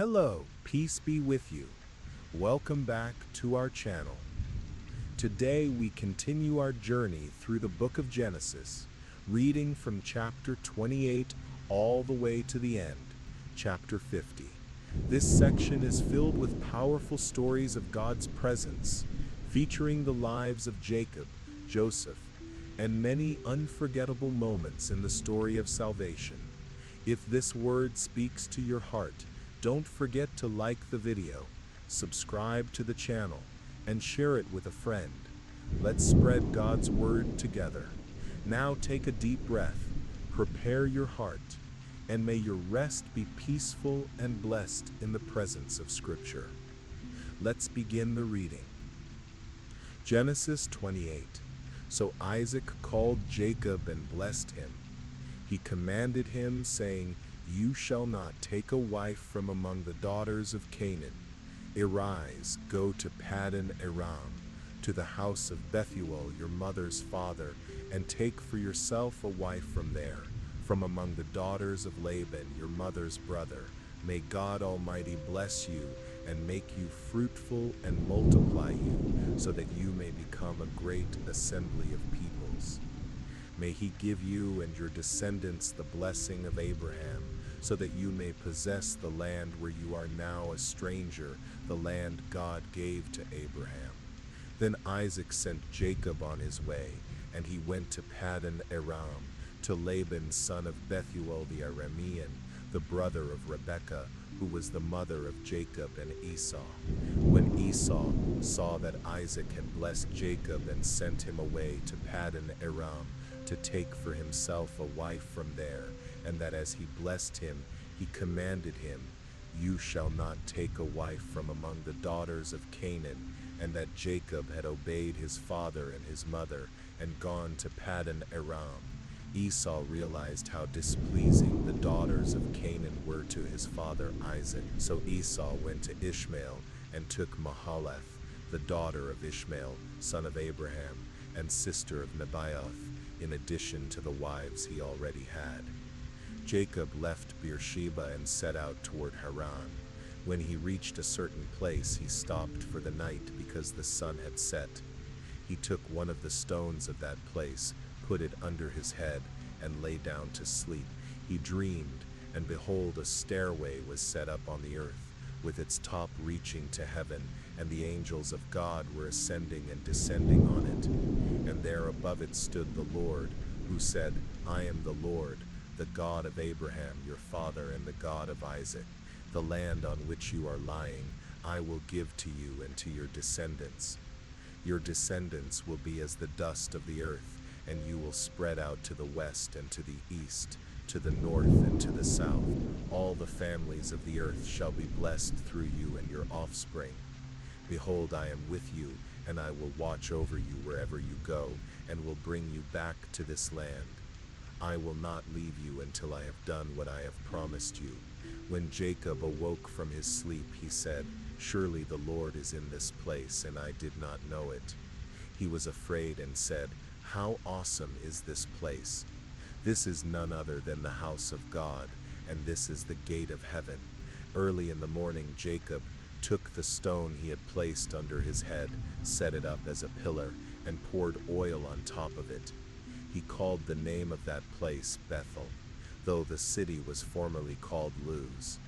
Hello, peace be with you. Welcome back to our channel. Today we continue our journey through the book of Genesis, reading from chapter 28 all the way to the end, chapter 50. This section is filled with powerful stories of God's presence, featuring the lives of Jacob, Joseph, and many unforgettable moments in the story of salvation. If this word speaks to your heart, don't forget to like the video, subscribe to the channel, and share it with a friend. Let's spread God's word together. Now take a deep breath, prepare your heart, and may your rest be peaceful and blessed in the presence of Scripture. Let's begin the reading. Genesis 28. So Isaac called Jacob and blessed him. He commanded him, saying, "You shall not take a wife from among the daughters of Canaan. Arise, go to Paddan Aram, to the house of Bethuel your mother's father, and take for yourself a wife from there, from among the daughters of Laban your mother's brother. May God Almighty bless you, and make you fruitful and multiply you, so that you may become a great assembly of peoples. May he give you and your descendants the blessing of Abraham, so that you may possess the land where you are now a stranger, the land God gave to Abraham." Then Isaac sent Jacob on his way, and he went to Paddan Aram, to Laban son of Bethuel the Aramean, the brother of Rebekah, who was the mother of Jacob and Esau. When Esau saw that Isaac had blessed Jacob and sent him away to Paddan Aram to take for himself a wife from there, and that as he blessed him, he commanded him, "You shall not take a wife from among the daughters of Canaan," and that Jacob had obeyed his father and his mother and gone to Paddan Aram, Esau realized how displeasing the daughters of Canaan were to his father Isaac. So Esau went to Ishmael and took Mahalath, the daughter of Ishmael, son of Abraham, and sister of Nebaioth, in addition to the wives he already had. Jacob left Beersheba and set out toward Haran. When he reached a certain place, he stopped for the night because the sun had set. He took one of the stones of that place, put it under his head, and lay down to sleep. He dreamed, and behold, a stairway was set up on the earth, with its top reaching to heaven, and the angels of God were ascending and descending on it. And there above it stood the Lord, who said, "I am the Lord, the God of Abraham your father and the God of Isaac. The land on which you are lying I will give to you and to your descendants. Your descendants will be as the dust of the earth, and you will spread out to the west and to the east, to the north and to the south. All the families of the earth shall be blessed through you and your offspring. Behold, I am with you, and I will watch over you wherever you go, and will bring you back to this land. I will not leave you until I have done what I have promised you." When Jacob awoke from his sleep, he said, "Surely the Lord is in this place, and I did not know it." He was afraid and said, "How awesome is this place! This is none other than the house of God, and this is the gate of heaven." Early in the morning, Jacob took the stone he had placed under his head, set it up as a pillar, and poured oil on top of it. He called the name of that place Bethel, though the city was formerly called Luz.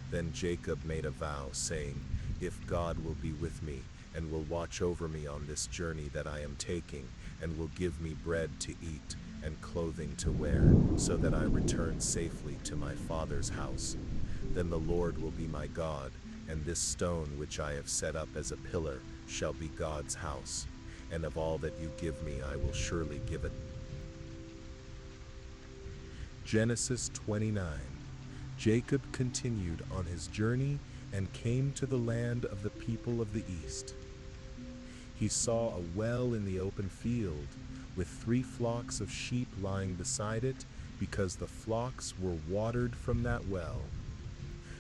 Then Jacob made a vow, saying, "If God will be with me, and will watch over me on this journey that I am taking, and will give me bread to eat and clothing to wear, so that I return safely to my father's house, then the Lord will be my God, and this stone which I have set up as a pillar shall be God's house, and of all that you give me I will surely give it." Genesis 29. Jacob continued on his journey and came to the land of the people of the east. He saw a well in the open field, with 3 flocks of sheep lying beside it, because the flocks were watered from that well.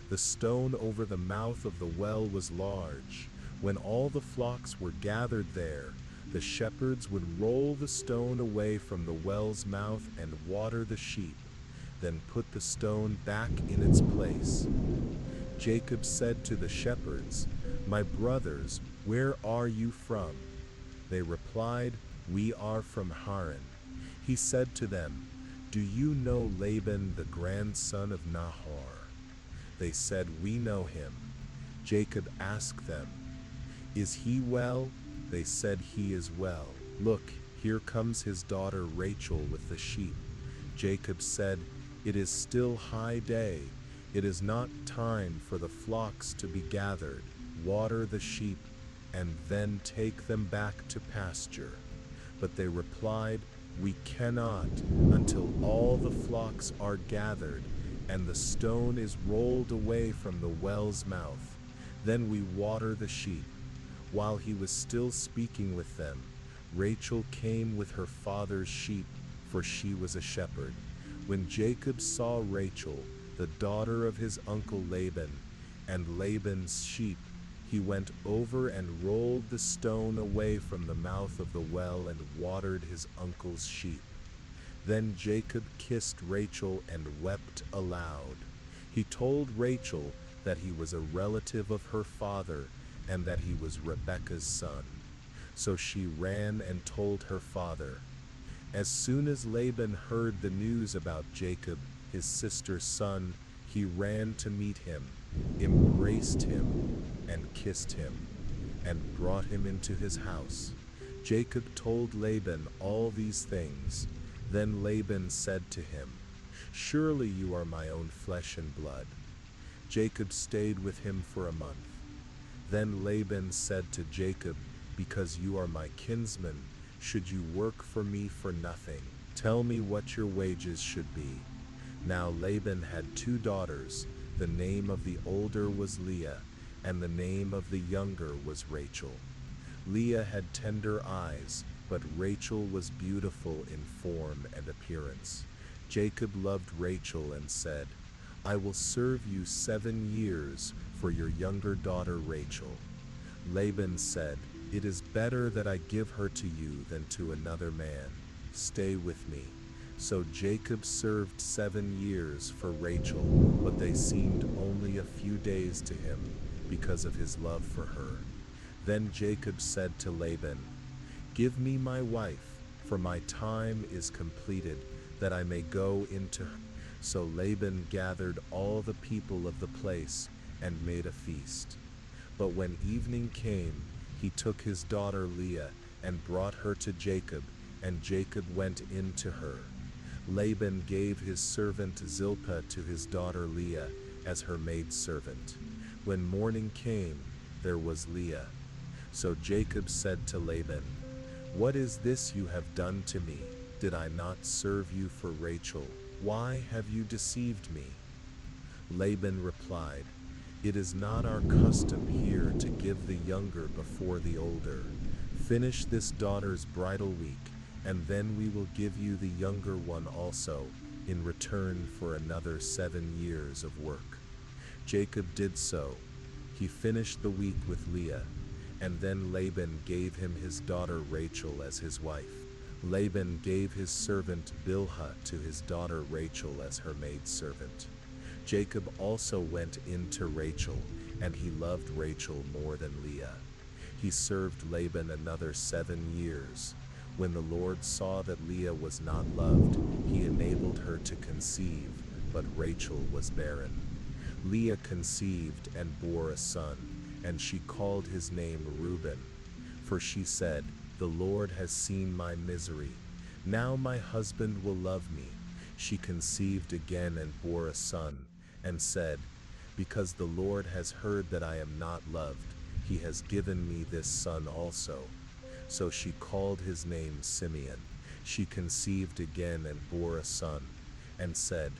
The stone over the mouth of the well was large. When all the flocks were gathered there, the shepherds would roll the stone away from the well's mouth and water the sheep, then put the stone back in its place. Jacob said to the shepherds, "My brothers, where are you from?" They replied, "We are from Haran." He said to them, "Do you know Laban the grandson of Nahor?" They said, "We know him." Jacob asked them, "Is he well?" They said, "He is well. Look, here comes his daughter Rachel with the sheep." Jacob said, "It is still high day. It is not time for the flocks to be gathered. Water the sheep, and then take them back to pasture." But they replied, "We cannot until all the flocks are gathered and the stone is rolled away from the well's mouth. Then we water the sheep." While he was still speaking with them, Rachel came with her father's sheep, for she was a shepherd. When Jacob saw Rachel, the daughter of his uncle Laban, and Laban's sheep, he went over and rolled the stone away from the mouth of the well and watered his uncle's sheep. Then Jacob kissed Rachel and wept aloud. He told Rachel that he was a relative of her father and that he was Rebekah's son. So she ran and told her father. As soon as Laban heard the news about Jacob, his sister's son, he ran to meet him, embraced him, and kissed him, and brought him into his house. Jacob told Laban all these things. Then Laban said to him, "Surely you are my own flesh and blood." Jacob stayed with him for a month. Then Laban said to Jacob, "Because you are my kinsman, should you work for me for nothing? Tell me what your wages should be." Now Laban had 2 daughters. The name of the older was Leah, and the name of the younger was Rachel. Leah had tender eyes, but Rachel was beautiful in form and appearance. Jacob loved Rachel and said, "I will serve you 7 years for your younger daughter Rachel." Laban said, "It is better that I give her to you than to another man. Stay with me." So Jacob served 7 years for Rachel, but they seemed only a few days to him because of his love for her. Then Jacob said to Laban, "Give me my wife, for my time is completed, that I may go into her." So Laban gathered all the people of the place and made a feast. But when evening came, he took his daughter Leah and brought her to Jacob, and Jacob went in to her. Laban gave his servant Zilpah to his daughter Leah as her maidservant. When morning came, there was Leah. So Jacob said to Laban, "What is this you have done to me? Did I not serve you for Rachel? Why have you deceived me?" Laban replied, "It is not our custom here to give the younger before the older. Finish this daughter's bridal week, and then we will give you the younger one also, in return for another 7 years of work." Jacob did so. He finished the week with Leah, and then Laban gave him his daughter Rachel as his wife. Laban gave his servant Bilhah to his daughter Rachel as her maidservant. Jacob also went in to Rachel, and he loved Rachel more than Leah. He served Laban another 7 years. When the Lord saw that Leah was not loved, he enabled her to conceive, but Rachel was barren. Leah conceived and bore a son, and she called his name Reuben. For she said, "The Lord has seen my misery. Now my husband will love me." She conceived again and bore a son, and said, "Because the Lord has heard that I am not loved, he has given me this son also." So she called his name Simeon. She conceived again and bore a son, and said,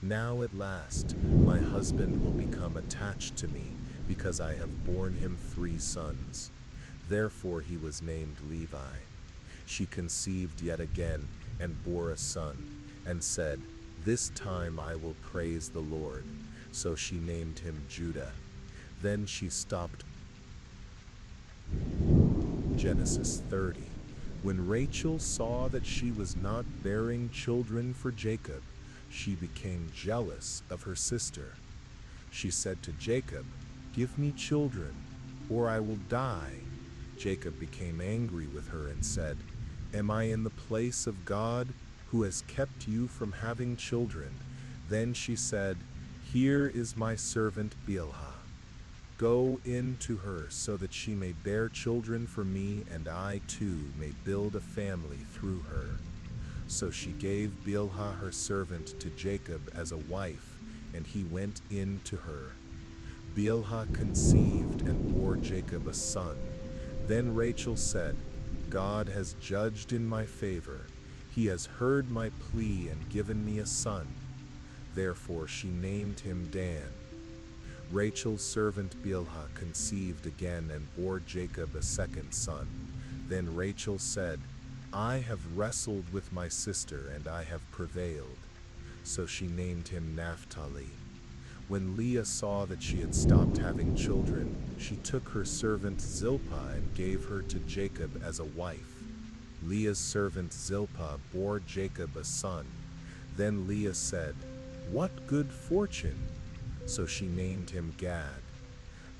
"Now at last my husband will become attached to me, because I have borne him 3 sons. Therefore he was named Levi. She conceived yet again and bore a son, and said, "This time I will praise the Lord." So she named him Judah. Then she stopped. Genesis 30. When Rachel saw that she was not bearing children for Jacob, she became jealous of her sister. She said to Jacob, "Give me children, or I will die." Jacob became angry with her and said, "Am I in the place of God, who has kept you from having children?" Then she said, "Here is my servant Bilhah. Go in to her so that she may bear children for me, and I too may build a family through her." So she gave Bilhah her servant to Jacob as a wife, and he went in to her. Bilhah conceived and bore Jacob a son. Then Rachel said, "God has judged in my favor. He has heard my plea and given me a son." Therefore she named him Dan. Rachel's servant Bilhah conceived again and bore Jacob a second son. Then Rachel said, "I have wrestled with my sister and I have prevailed." So she named him Naphtali. When Leah saw that she had stopped having children, she took her servant Zilpah and gave her to Jacob as a wife. Leah's servant Zilpah bore Jacob a son. Then Leah said, "What good fortune!" So she named him Gad.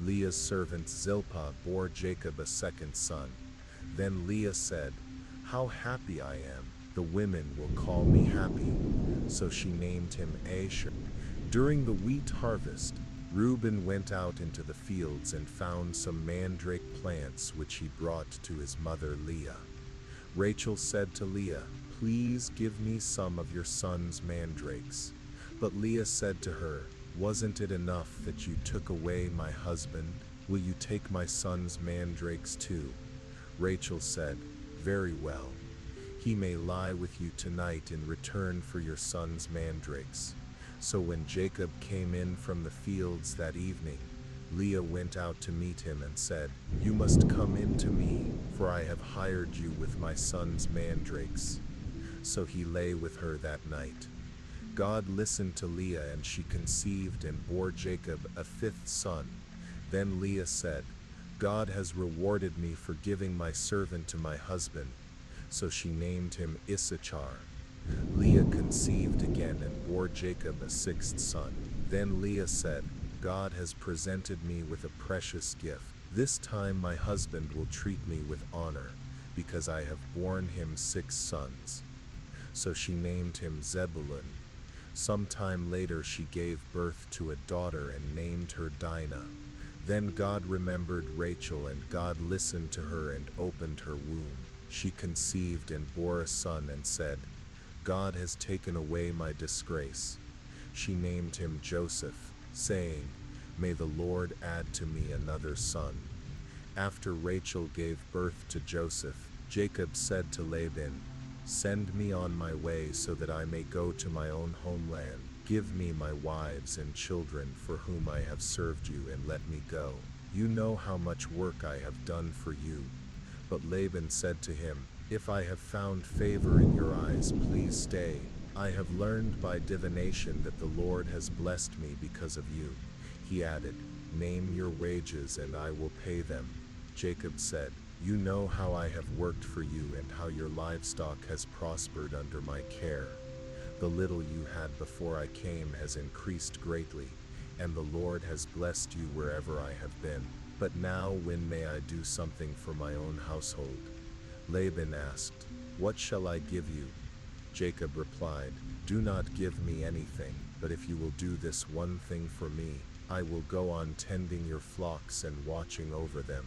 Leah's servant Zilpah bore Jacob a second son. Then Leah said, "How happy I am! The women will call me happy." So she named him Asher. During the wheat harvest, Reuben went out into the fields and found some mandrake plants which he brought to his mother Leah. Rachel said to Leah, "Please give me some of your son's mandrakes." But Leah said to her, "Wasn't it enough that you took away my husband? Will you take my son's mandrakes too?" Rachel said, "Very well. He may lie with you tonight in return for your son's mandrakes." So when Jacob came in from the fields that evening, Leah went out to meet him and said, "You must come in to me, for I have hired you with my son's mandrakes." So he lay with her that night. God listened to Leah, and she conceived and bore Jacob a fifth son. Then Leah said, "God has rewarded me for giving my servant to my husband." So she named him Issachar. Leah conceived again and bore Jacob a sixth son. Then Leah said, "God has presented me with a precious gift. This time my husband will treat me with honor, because I have borne him 6 sons." So she named him Zebulun. Some time later she gave birth to a daughter and named her Dinah. Then God remembered Rachel, and God listened to her and opened her womb. She conceived and bore a son and said, "God has taken away my disgrace." She named him Joseph, saying, "May the Lord add to me another son." After Rachel gave birth to Joseph, Jacob said to Laban, "Send me on my way so that I may go to my own homeland. Give me my wives and children for whom I have served you, and let me go. You know how much work I have done for you." But Laban said to him, "If I have found favor in your eyes, please stay. I have learned by divination that the Lord has blessed me because of you." He added, "Name your wages and I will pay them." Jacob said, "You know how I have worked for you and how your livestock has prospered under my care. The little you had before I came has increased greatly, and the Lord has blessed you wherever I have been. But now when may I do something for my own household?" Laban asked, "What shall I give you?" Jacob replied, "Do not give me anything, but if you will do this one thing for me, I will go on tending your flocks and watching over them.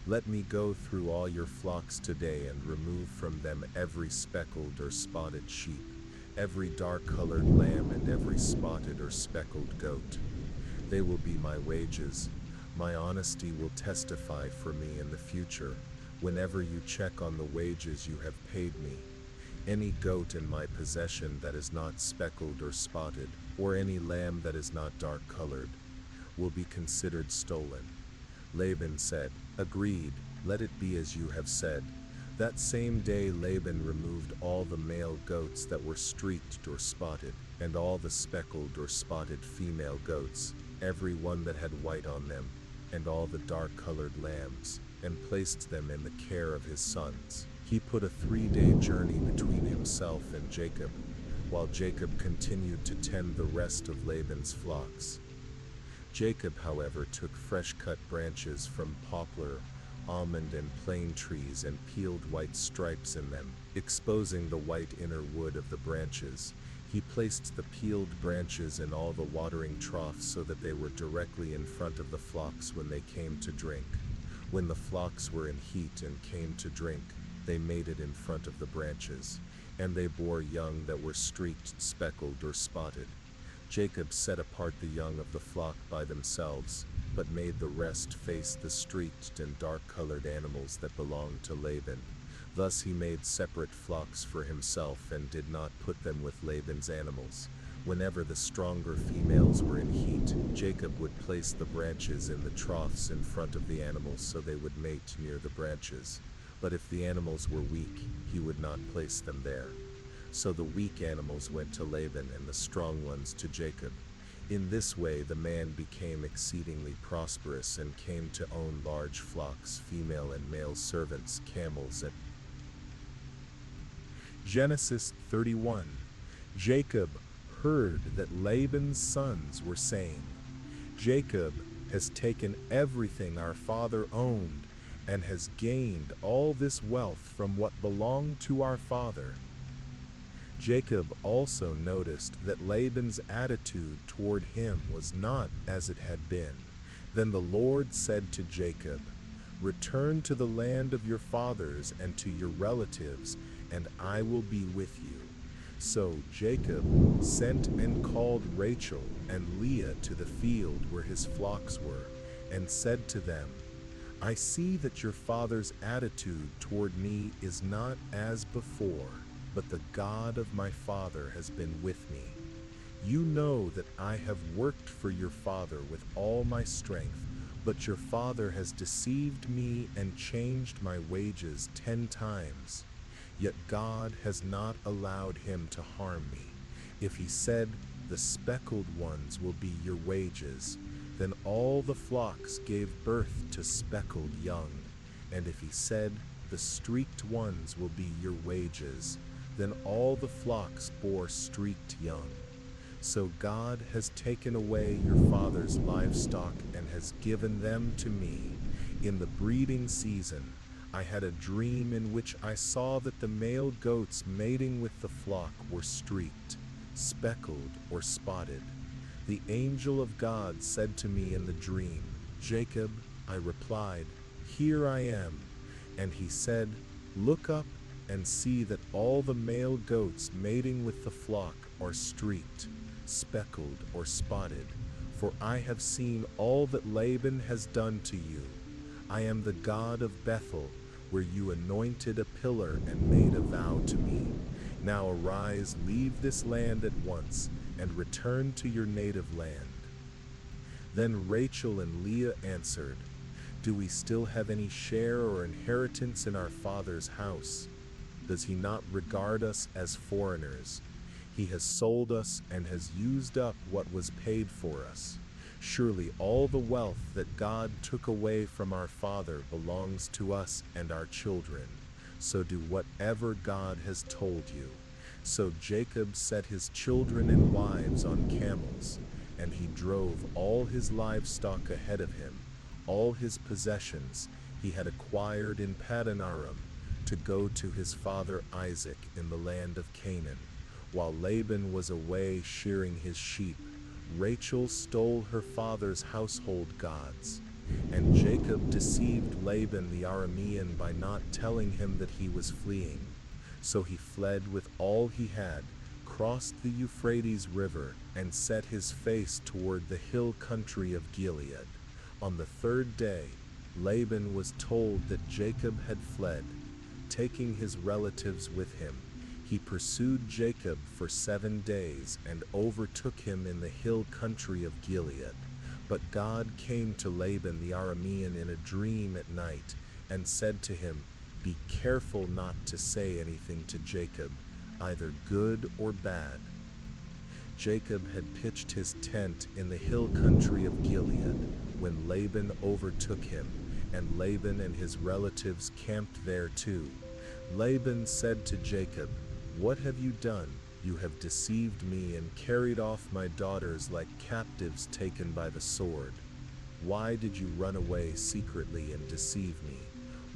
Let me go through all your flocks today and remove from them every speckled or spotted sheep, every dark-colored lamb, and every spotted or speckled goat. They will be my wages. My honesty will testify for me in the future, whenever you check on the wages you have paid me. Any goat in my possession that is not speckled or spotted, or any lamb that is not dark-colored, will be considered stolen." Laban said, "Agreed, let it be as you have said." That same day Laban removed all the male goats that were streaked or spotted, and all the speckled or spotted female goats, every one that had white on them, and all the dark-colored lambs, and placed them in the care of his sons. He put a 3-day journey between himself and Jacob, while Jacob continued to tend the rest of Laban's flocks. Jacob, however, took fresh-cut branches from poplar, almond, and plane trees and peeled white stripes in them, exposing the white inner wood of the branches. He placed the peeled branches in all the watering troughs so that they were directly in front of the flocks when they came to drink. When the flocks were in heat and came to drink, they mated in front of the branches, and they bore young that were streaked, speckled, or spotted. Jacob set apart the young of the flock by themselves, but made the rest face the streaked and dark-colored animals that belonged to Laban. Thus he made separate flocks for himself and did not put them with Laban's animals. Whenever the stronger females were in heat, Jacob would place the branches in the troughs in front of the animals so they would mate near the branches. But if the animals were weak, he would not place them there. So the weak animals went to Laban and the strong ones to Jacob. In this way the man became exceedingly prosperous and came to own large flocks, female and male servants, camels, and Genesis 31. Jacob heard that Laban's sons were saying, "Jacob has taken everything our father owned and has gained all this wealth from what belonged to our father." Jacob also noticed that Laban's attitude toward him was not as it had been. Then the Lord said to Jacob, "Return to the land of your fathers and to your relatives, and I will be with you." So Jacob sent and called Rachel and Leah to the field where his flocks were, and said to them, "I see that your father's attitude toward me is not as before, but the God of my father has been with me. You know that I have worked for your father with all my strength, but your father has deceived me and changed my wages 10 times. Yet God has not allowed him to harm me. If he said, 'The speckled ones will be your wages,' then all the flocks gave birth to speckled young. And if he said, 'The streaked ones will be your wages,' then all the flocks bore streaked young. So God has taken away your father's livestock and has given them to me. In the breeding season, I had a dream in which I saw that the male goats mating with the flock were streaked, speckled, or spotted. The angel of God said to me in the dream, 'Jacob,' I replied, 'Here I am.' And he said, 'Look up and see that all the male goats mating with the flock are streaked, speckled, or spotted, for I have seen all that Laban has done to you. I am the God of Bethel, where you anointed a pillar and made a vow to me. Now arise, leave this land at once, and return to your native land.' Then Rachel and Leah answered, 'Do we still have any share or inheritance in our father's house? Does he not regard us as foreigners? He has sold us and has used up what was paid for us. Surely all the wealth that God took away from our father belongs to us and our children. So do whatever God has told you.' So Jacob set his children and wives on camels, and he drove all his livestock ahead of him, all his possessions he had acquired in Paddan Aram, to go to his father Isaac in the land of Canaan. While Laban was away shearing his sheep, Rachel stole her father's household gods. And Jacob deceived Laban the Aramean by not telling him that he was fleeing. So he fled with all he had, crossed the Euphrates River, and set his face toward the hill country of Gilead. On the 3rd day, Laban was told that Jacob had fled. Taking his relatives with him, he pursued Jacob for 7 days and overtook him in the hill country of Gilead. But God came to Laban the Aramean in a dream at night and said to him, 'Be careful not to say anything to Jacob, either good or bad.' Jacob had pitched his tent in the hill country of Gilead when Laban overtook him, and Laban and his relatives camped there too. Laban said to Jacob, 'What have you done? You have deceived me and carried off my daughters like captives taken by the sword. Why did you run away secretly and deceive me?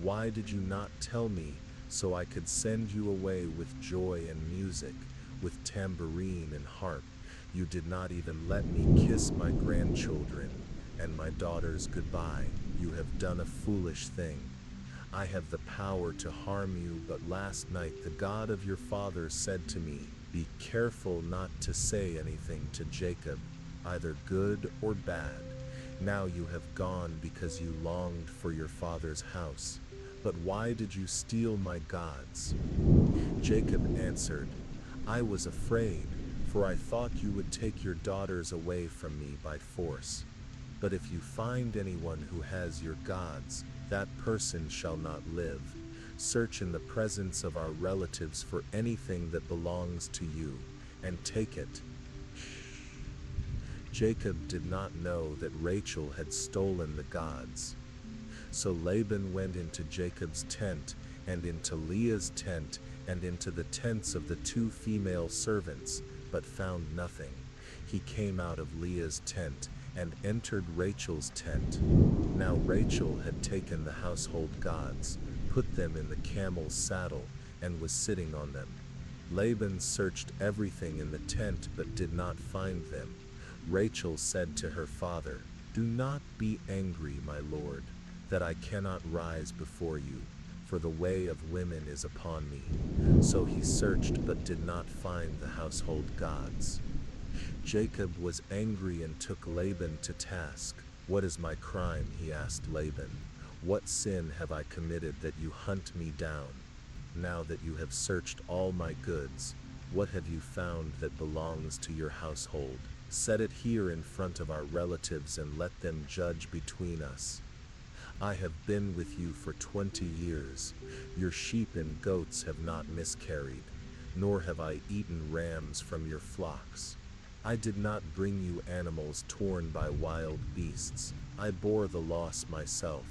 Why did you not tell me so I could send you away with joy and music, with tambourine and harp? You did not even let me kiss my grandchildren and my daughters goodbye. You have done a foolish thing. I have the power to harm you, but last night the God of your father said to me, be careful not to say anything to Jacob, either good or bad. Now you have gone because you longed for your father's house. But why did you steal my gods? Jacob answered, I was afraid, for I thought you would take your daughters away from me by force. But if you find anyone who has your gods, that person shall not live. Search in the presence of our relatives for anything that belongs to you, and take it. Jacob did not know that Rachel had stolen the gods. So Laban went into Jacob's tent, and into Leah's tent, and into the tents of the 2 female servants, but found nothing. He came out of Leah's tent, and entered Rachel's tent. Now Rachel had taken the household gods, put them in the camel's saddle, and was sitting on them. Laban searched everything in the tent but did not find them. Rachel said to her father, do not be angry, my lord, that I cannot rise before you, for the way of women is upon me. So he searched but did not find the household gods. Jacob was angry and took Laban to task. What is my crime? He asked Laban. What sin have I committed that you hunt me down? Now that you have searched all my goods, what have you found that belongs to your household? Set it here in front of our relatives and let them judge between us. I have been with you for 20 years. Your sheep and goats have not miscarried, nor have I eaten rams from your flocks. I did not bring you animals torn by wild beasts. I bore the loss myself,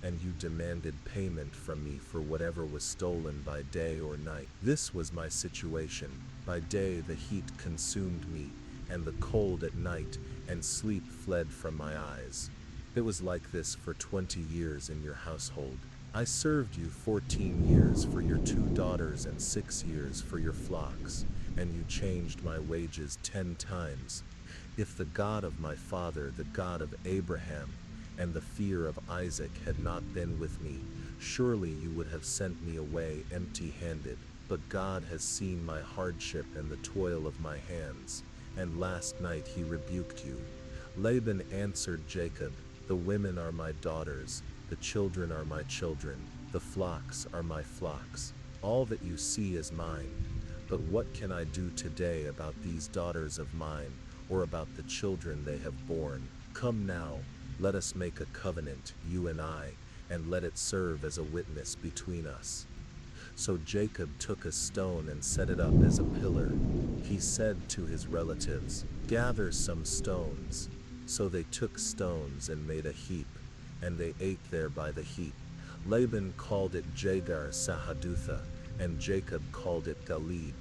and you demanded payment from me for whatever was stolen by day or night. This was my situation. By day the heat consumed me, and the cold at night, and sleep fled from my eyes. It was like this for 20 years in your household. I served you 14 years for your 2 daughters and 6 years for your flocks, and you changed my wages 10 times. If the God of my father, the God of Abraham, and the fear of Isaac had not been with me, surely you would have sent me away empty-handed. But God has seen my hardship and the toil of my hands, and last night he rebuked you. Laban answered Jacob, the women are my daughters, the children are my children, the flocks are my flocks. All that you see is mine. But what can I do today about these daughters of mine, or about the children they have borne? Come now, let us make a covenant, you and I, and let it serve as a witness between us. So Jacob took a stone and set it up as a pillar. He said to his relatives, gather some stones. So they took stones and made a heap, and they ate there by the heap. Laban called it Jagar Sahadutha, and Jacob called it Galeed.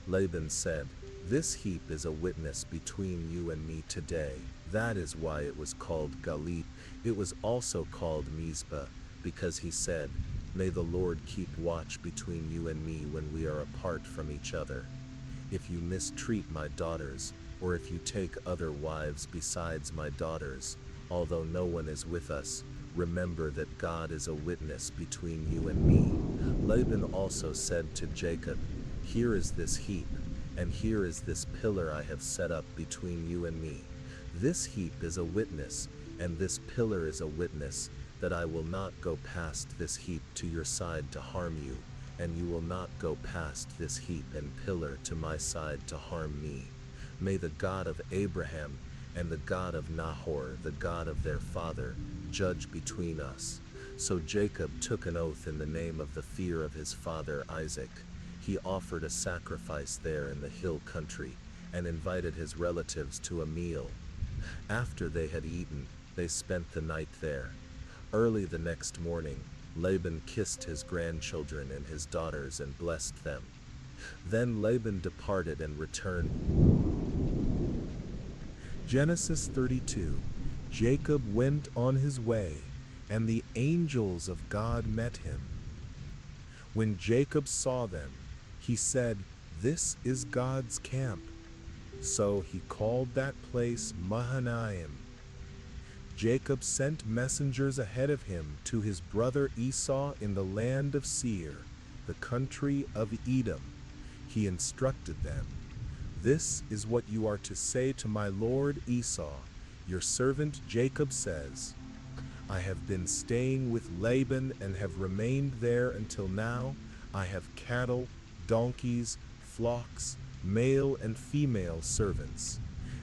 Laban said, this heap is a witness between you and me today. That is why it was called Galeed. It was also called Mizpah, because he said, may the Lord keep watch between you and me when we are apart from each other. If you mistreat my daughters, or if you take other wives besides my daughters, although no one is with us, remember that God is a witness between you and me. Laban also said to Jacob, here is this heap, and here is this pillar I have set up between you and me. This heap is a witness, and this pillar is a witness, that I will not go past this heap to your side to harm you, and you will not go past this heap and pillar to my side to harm me. May the God of Abraham and the God of Nahor, the God of their father, judge between us. So Jacob took an oath in the name of the fear of his father Isaac. He offered a sacrifice there in the hill country, and invited his relatives to a meal. After they had eaten, they spent the night there. Early the next morning, Laban kissed his grandchildren and his daughters and blessed them. Then Laban departed and returned. Genesis 32. Jacob went on his way, and the angels of God met him. When Jacob saw them, he said, "This is God's camp." So he called that place Mahanaim. Jacob sent messengers ahead of him to his brother Esau in the land of Seir, the country of Edom. He instructed them, "This is what you are to say to my lord Esau. Your servant Jacob says, I have been staying with Laban and have remained there until now. I have cattle, donkeys, flocks, male and female servants.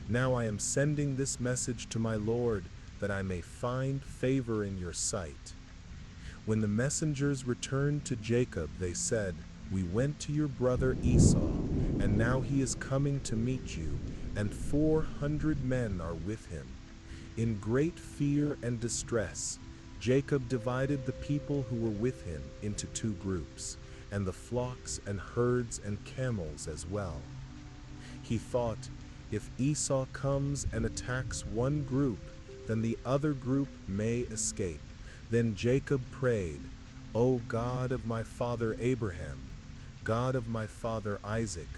Now I am sending this message to my lord, that I may find favor in your sight." When the messengers returned to Jacob, they said, "We went to your brother Esau, and now he is coming to meet you, and 400 men are with him." In great fear and distress, Jacob divided the people who were with him into 2 groups, and the flocks and herds and camels as well. He thought, if Esau comes and attacks one group, then the other group may escape. Then Jacob prayed, "O God of my father Abraham, God of my father Isaac,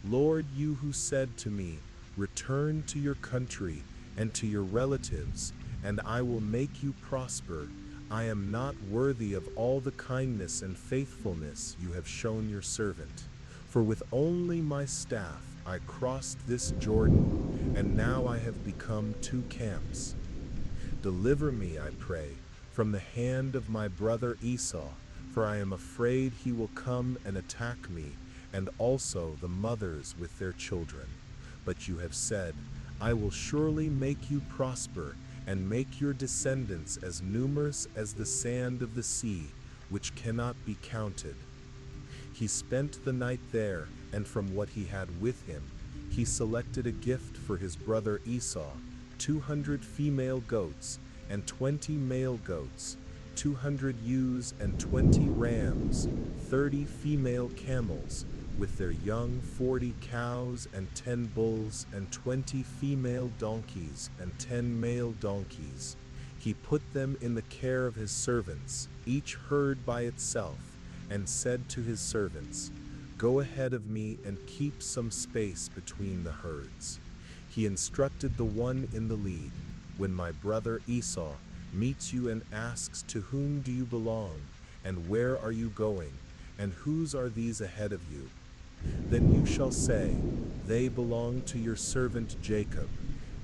Lord, you who said to me, 'Return to your country and to your relatives, and I will make you prosper,' I am not worthy of all the kindness and faithfulness you have shown your servant. For with only my staff I crossed this Jordan, and now I have become 2 camps. Deliver me, I pray, from the hand of my brother Esau, for I am afraid he will come and attack me, and also the mothers with their children. But you have said, 'I will surely make you prosper, and make your descendants as numerous as the sand of the sea, which cannot be counted.'" He spent the night there, and from what he had with him, he selected a gift for his brother Esau, 200 female goats and 20 male goats, 200 ewes and 20 rams, 30 female camels, with their young, 40 cows and 10 bulls, and 20 female donkeys and 10 male donkeys. He put them in the care of his servants, each herd by itself, and said to his servants, "Go ahead of me and keep some space between the herds." He instructed the one in the lead, "When my brother Esau meets you and asks, 'To whom do you belong, and where are you going, and whose are these ahead of you?' then you shall say, 'They belong to your servant Jacob.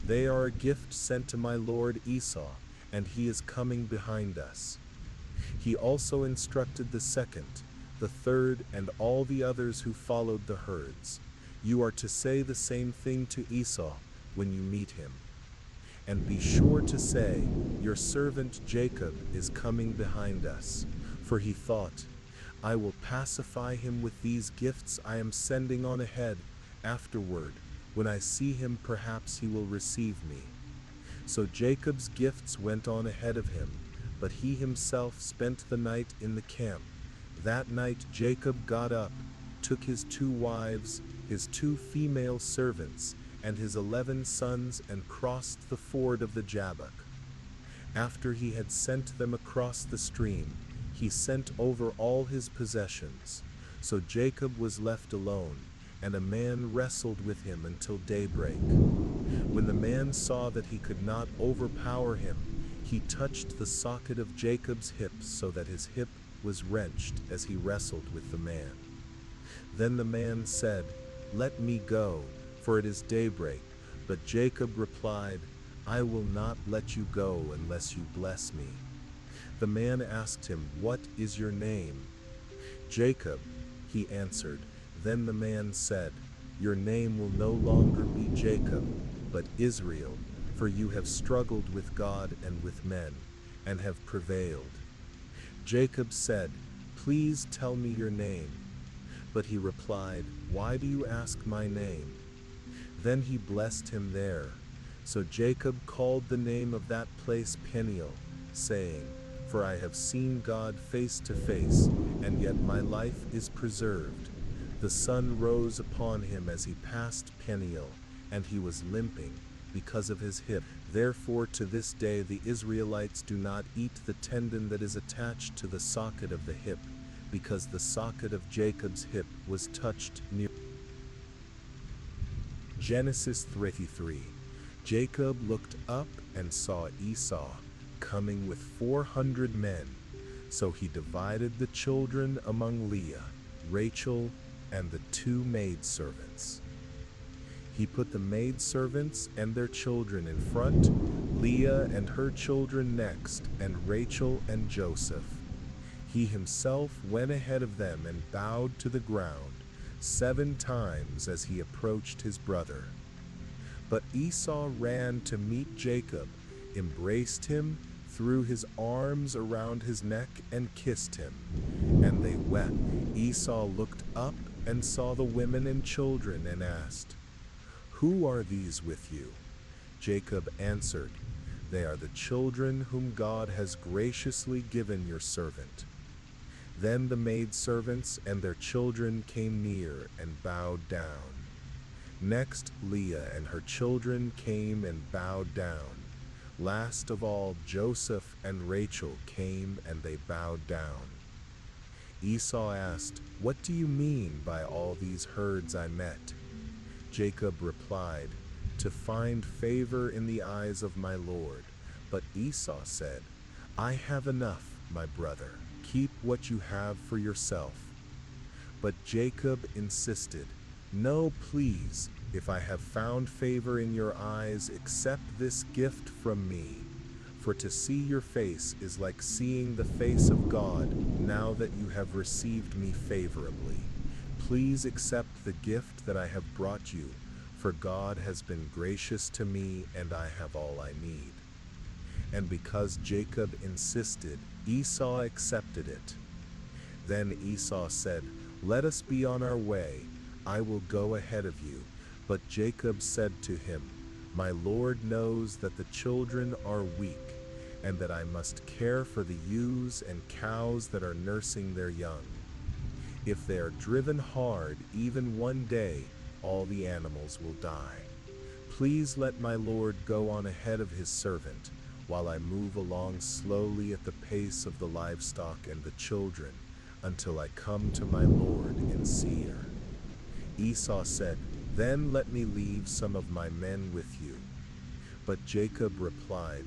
They are a gift sent to my lord Esau, and he is coming behind us." He also instructed the second, the third, and all the others who followed the herds, "You are to say the same thing to Esau when you meet him. And be sure to say, 'Your servant Jacob is coming behind us,' for he thought, 'I will pacify him with these gifts I am sending on ahead. Afterward, when I see him, perhaps he will receive me.' So Jacob's gifts went on ahead of him, but he himself spent the night in the camp. That night Jacob got up, took his 2 wives, his 2 female servants, and his 11 sons, and crossed the ford of the Jabbok. After he had sent them across the stream, he sent over all his possessions. So Jacob was left alone, and a man wrestled with him until daybreak. When the man saw that he could not overpower him, he touched the socket of Jacob's hip, so that his hip was wrenched as he wrestled with the man. Then the man said, "Let me go, for it is daybreak." But Jacob replied, "I will not let you go unless you bless me." The man asked him, "What is your name?" "Jacob," he answered. Then the man said, "Your name will no longer be Jacob, but Israel, for you have struggled with God and with men, and have prevailed." Jacob said, "Please tell me your name." But he replied, "Why do you ask my name?" Then he blessed him there. So Jacob called the name of that place Peniel, saying, "For I have seen God face to face, and yet my life is preserved." The sun rose upon him as he passed Peniel, and he was limping because of his hip. Therefore to this day the Israelites do not eat the tendon that is attached to the socket of the hip, because the socket of Jacob's hip was touched near. Genesis 33. Jacob looked up and saw Esau coming with 400 men. So he divided the children among Leah, Rachel, and the 2 maidservants. He put the maidservants and their children in front, Leah and her children next, and Rachel and Joseph. He himself went ahead of them and bowed to the ground 7 times as he approached his brother. But Esau ran to meet Jacob, embraced him, threw his arms around his neck and kissed him, and they wept. Esau looked up and saw the women and children and asked, "Who are these with you?" Jacob answered, "They are the children whom God has graciously given your servant." Then the maidservants and their children came near and bowed down. Next Leah and her children came and bowed down. Last of all Joseph and Rachel came and they bowed down. Esau asked, "What do you mean by all these herds I met?" Jacob replied, "To find favor in the eyes of my Lord." But Esau said, "I have enough, my brother. Keep what you have for yourself." But Jacob insisted, "No, please, if I have found favor in your eyes, accept this gift from me. For to see your face is like seeing the face of God, now that you have received me favorably. Please accept the gift that I have brought you, for God has been gracious to me and I have all I need." And because Jacob insisted, Esau accepted it. Then Esau said, "Let us be on our way. I will go ahead of you." But Jacob said to him, "My Lord knows that the children are weak, and that I must care for the ewes and cows that are nursing their young. If they are driven hard even one day, all the animals will die. Please let my Lord go on ahead of his servant, while I move along slowly at the pace of the livestock and the children, until I come to my Lord in Seir." Esau said, "Then let me leave some of my men with you." But Jacob replied,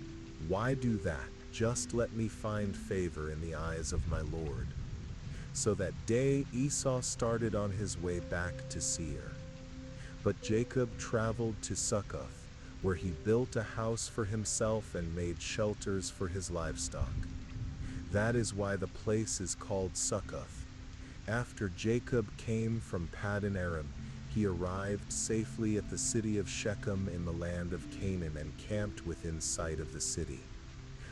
"Why do that? Just let me find favor in the eyes of my Lord." So that day Esau started on his way back to Seir. But Jacob traveled to Succoth, where he built a house for himself and made shelters for his livestock. That is why the place is called Succoth. After Jacob came from Paddan Aram, he arrived safely at the city of Shechem in the land of Canaan and camped within sight of the city.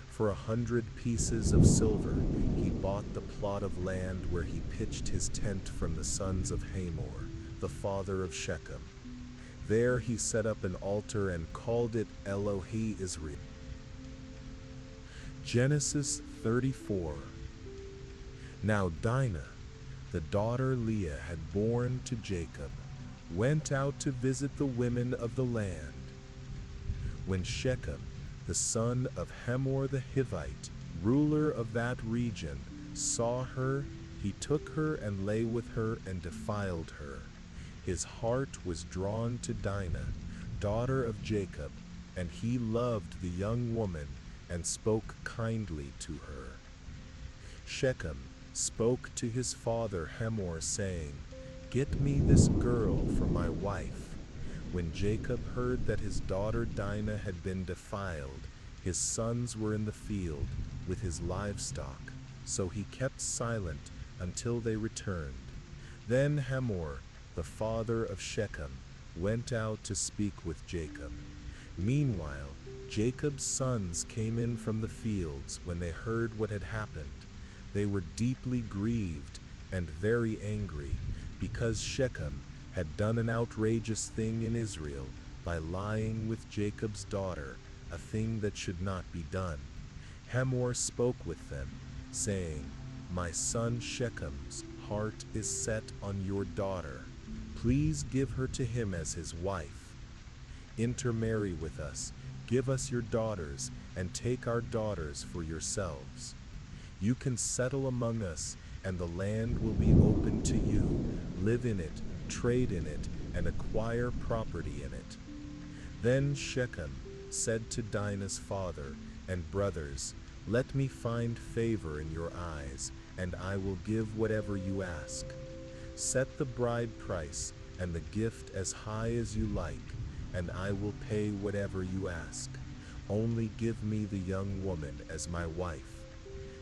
For 100 pieces of silver, he bought the plot of land where he pitched his tent from the sons of Hamor, the father of Shechem. There he set up an altar and called it Elohe Israel. Genesis 34. Now Dinah, the daughter Leah had borne to Jacob, went out to visit the women of the land. When Shechem, the son of Hamor the Hivite, ruler of that region, saw her, he took her and lay with her and defiled her. His heart was drawn to Dinah, daughter of Jacob, and he loved the young woman and spoke kindly to her. Shechem spoke to his father Hamor, saying, "Get me this girl for my wife." When Jacob heard that his daughter Dinah had been defiled, his sons were in the field with his livestock, so he kept silent until they returned. Then Hamor, the father of Shechem, went out to speak with Jacob. Meanwhile, Jacob's sons came in from the fields when they heard what had happened. They were deeply grieved and very angry, because Shechem had done an outrageous thing in Israel by lying with Jacob's daughter, a thing that should not be done. Hamor spoke with them, saying, "My son Shechem's heart is set on your daughter. Please give her to him as his wife. Intermarry with us, give us your daughters, and take our daughters for yourselves. You can settle among us, and the land will be open to you. Live in it, trade in it, and acquire property in it." Then Shechem said to Dinah's father and brothers, "Let me find favor in your eyes, and I will give whatever you ask. Set the bride price and the gift as high as you like, and I will pay whatever you ask. Only give me the young woman as my wife."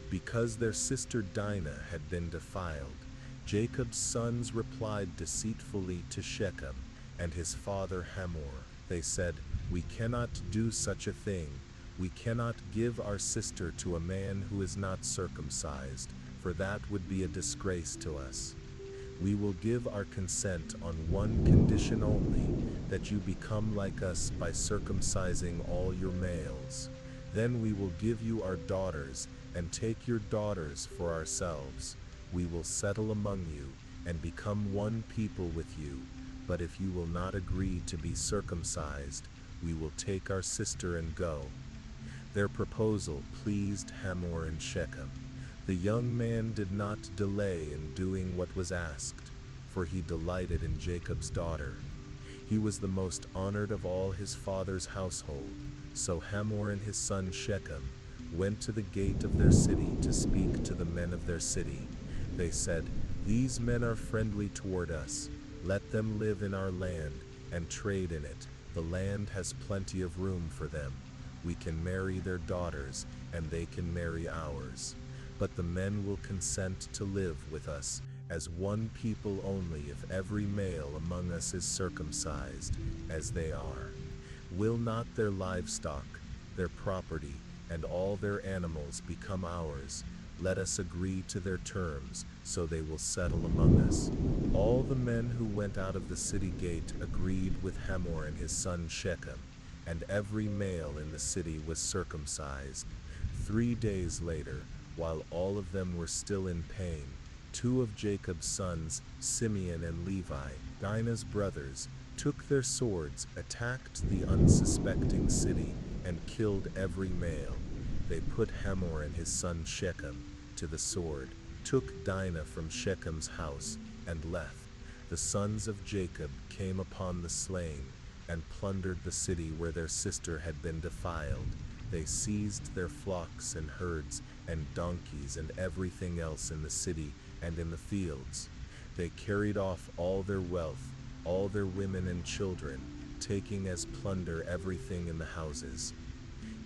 Because their sister Dinah had been defiled, Jacob's sons replied deceitfully to Shechem and his father Hamor. They said, "We cannot do such a thing. We cannot give our sister to a man who is not circumcised, for that would be a disgrace to us. We will give our consent on one condition only, that you become like us by circumcising all your males. Then we will give you our daughters and take your daughters for ourselves. We will settle among you and become one people with you. But if you will not agree to be circumcised, we will take our sister and go." Their proposal pleased Hamor and Shechem. The young man did not delay in doing what was asked, for he delighted in Jacob's daughter. He was the most honored of all his father's household. So Hamor and his son Shechem went to the gate of their city to speak to the men of their city. They said, "These men are friendly toward us. Let them live in our land and trade in it. The land has plenty of room for them. We can marry their daughters, and they can marry ours. But the men will consent to live with us as one people only if every male among us is circumcised, as they are. Will not their livestock, their property, and all their animals become ours? Let us agree to their terms, so they will settle among us." All the men who went out of the city gate agreed with Hamor and his son Shechem, and every male in the city was circumcised. 3 days later, while all of them were still in pain, 2 of Jacob's sons, Simeon and Levi, Dinah's brothers, took their swords, attacked the unsuspecting city, and killed every male. They put Hamor and his son Shechem to the sword, took Dinah from Shechem's house, and left. The sons of Jacob came upon the slain, and plundered the city where their sister had been defiled. They seized their flocks and herds and donkeys and everything else in the city and in the fields. They carried off all their wealth, all their women and children, taking as plunder everything in the houses.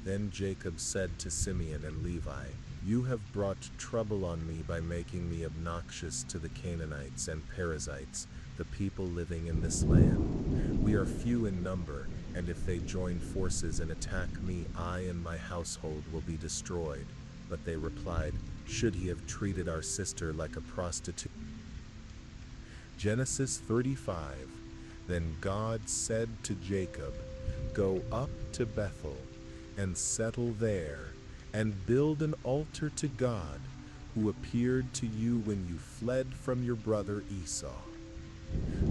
Then Jacob said to Simeon and Levi, "You have brought trouble on me by making me obnoxious to the Canaanites and Perizzites, the people living in this land. We are few in number, and if they join forces and attack me, I and my household will be destroyed." But they replied, "Should he have treated our sister like a prostitute?" Genesis 35. Then God said to Jacob, "Go up to Bethel and settle there, and build an altar to God, who appeared to you when you fled from your brother Esau."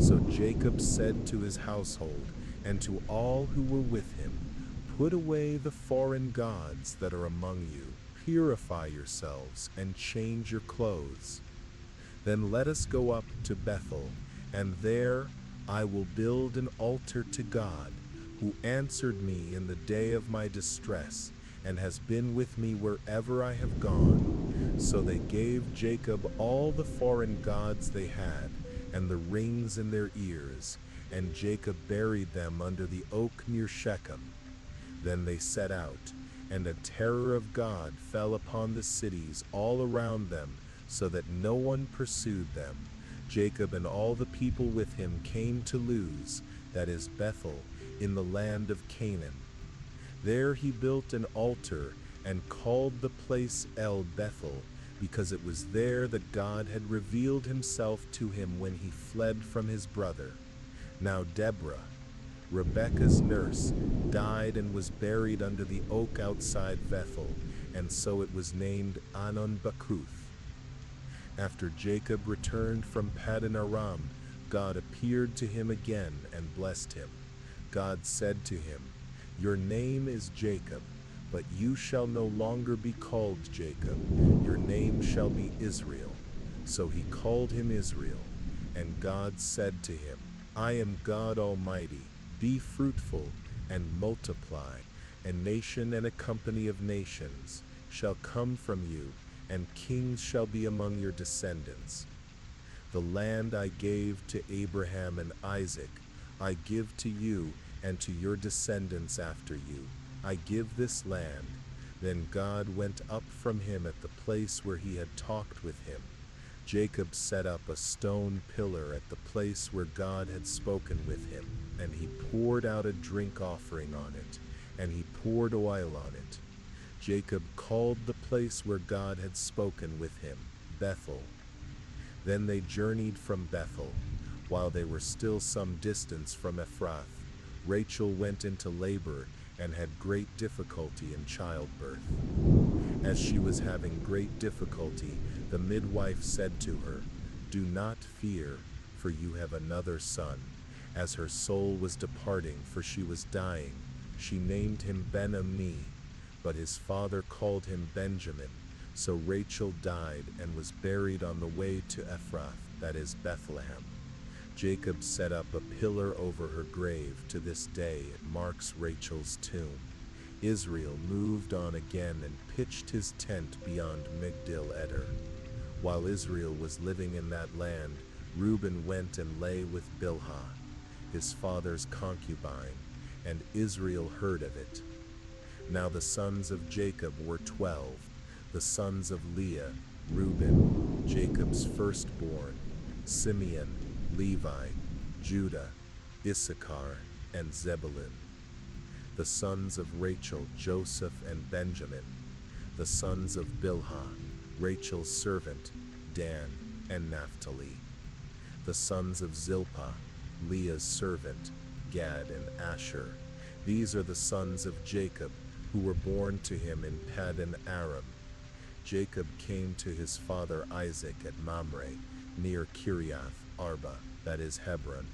So Jacob said to his household and to all who were with him, "Put away the foreign gods that are among you, purify yourselves, and change your clothes. Then let us go up to Bethel, and there I will build an altar to God, who answered me in the day of my distress, and has been with me wherever I have gone." So they gave Jacob all the foreign gods they had, and the rings in their ears, and Jacob buried them under the oak near Shechem. Then they set out, and a terror of God fell upon the cities all around them, so that no one pursued them. Jacob and all the people with him came to Luz, that is Bethel, in the land of Canaan. There he built an altar and called the place El Bethel, because it was there that God had revealed himself to him when he fled from his brother. Now Deborah, Rebekah's nurse, died and was buried under the oak outside Bethel, and so it was named Anon Bakuth. After Jacob returned from Paddan Aram, God appeared to him again and blessed him. God said to him, "Your name is Jacob, but you shall no longer be called Jacob. Your name shall be Israel." So he called him Israel. And God said to him, "I am God Almighty. Be fruitful and multiply. A nation and a company of nations shall come from you, and kings shall be among your descendants. The land I gave to Abraham and Isaac, I give to you and to your descendants after you. I give this land." Then God went up from him at the place where he had talked with him. Jacob set up a stone pillar at the place where God had spoken with him, and he poured out a drink offering on it, and he poured oil on it. Jacob called the place where God had spoken with him Bethel. Then they journeyed from Bethel. While they were still some distance from Ephrath, Rachel went into labor and had great difficulty in childbirth. As she was having great difficulty, the midwife said to her, "Do not fear, for you have another son." As her soul was departing, for she was dying, she named him Ben-Ammi, but his father called him Benjamin. So Rachel died and was buried on the way to Ephrath, that is Bethlehem. Jacob set up a pillar over her grave. To this day it marks Rachel's tomb. Israel moved on again and pitched his tent beyond Migdal Eder. While Israel was living in that land, Reuben went and lay with Bilhah, his father's concubine, and Israel heard of it. Now the sons of Jacob were 12, the sons of Leah, Reuben, Jacob's firstborn, Simeon, Levi, Judah, Issachar, and Zebulun. The sons of Rachel, Joseph and Benjamin. The sons of Bilhah, Rachel's servant, Dan and Naphtali. The sons of Zilpah, Leah's servant, Gad and Asher. These are the sons of Jacob, who were born to him in Paddan Aram. Jacob came to his father Isaac at Mamre, near Kiriath Arba, that is Hebron,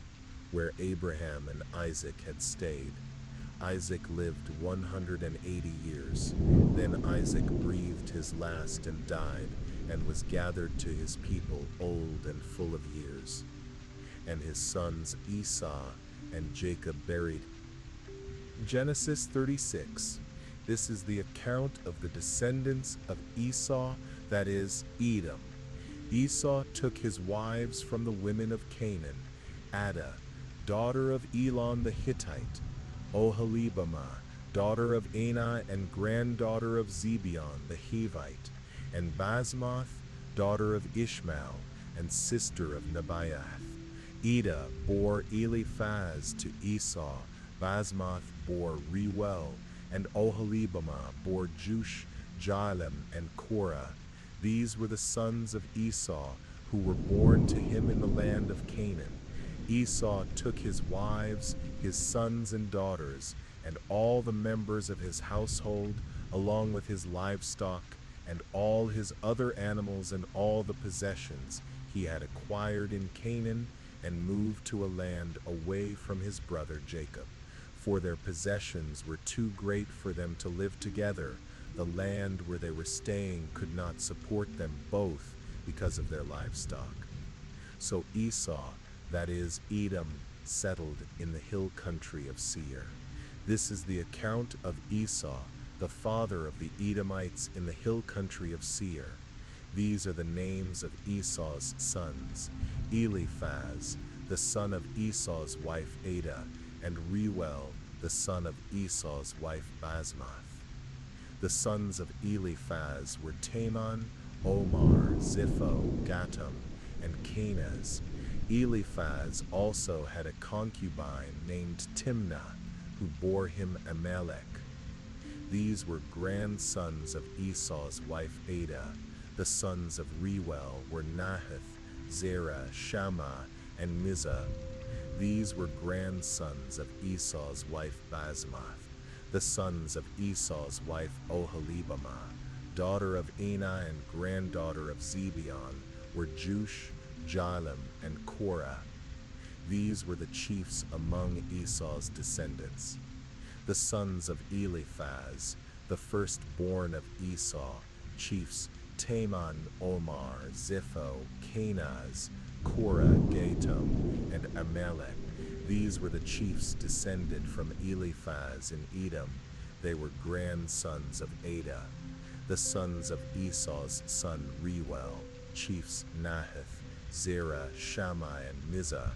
where Abraham and Isaac had stayed. Isaac lived 180 years. Then Isaac breathed his last and died, and was gathered to his people, old and full of years. And his sons Esau and Jacob buried. Genesis 36. This is the account of the descendants of Esau, that is, Edom. Esau took his wives from the women of Canaan: Adah, daughter of Elon the Hittite; Oholibamah, daughter of Anah and granddaughter of Zibeon the Hivite; and Basmath, daughter of Ishmael and sister of Nebaioth. Edah bore Eliphaz to Esau; Basmath bore Reuel; and Oholibamah bore Jush, Jaalam, and Korah. These were the sons of Esau, who were born to him in the land of Canaan. Esau took his wives, his sons and daughters, and all the members of his household, along with his livestock, and all his other animals and all the possessions he had acquired in Canaan, and moved to a land away from his brother Jacob. For their possessions were too great for them to live together. The land where they were staying could not support them both because of their livestock. So Esau, that is Edom, settled in the hill country of Seir. This is the account of Esau, the father of the Edomites in the hill country of Seir. These are the names of Esau's sons: Eliphaz, the son of Esau's wife Adah, and Reuel, the son of Esau's wife Basmath. The sons of Eliphaz were Teman, Omar, Zipho, Gatam, and Kenaz. Eliphaz also had a concubine named Timnah, who bore him Amalek. These were grandsons of Esau's wife Adah. The sons of Reuel were Nahath, Zerah, Shammah, and Mizah. These were grandsons of Esau's wife Basmath. The sons of Esau's wife Oholibamah, daughter of Anah and granddaughter of Zibeon, were Jush, Jalam, and Korah. These were the chiefs among Esau's descendants. The sons of Eliphaz, the firstborn of Esau, chiefs Taman, Omar, Zipho, Kenaz, Korah, Gatam, and Amalek. These were the chiefs descended from Eliphaz in Edom. They were grandsons of Ada. The sons of Esau's son Reuel, chiefs Nahath, Zerah, Shammai, and Mizah.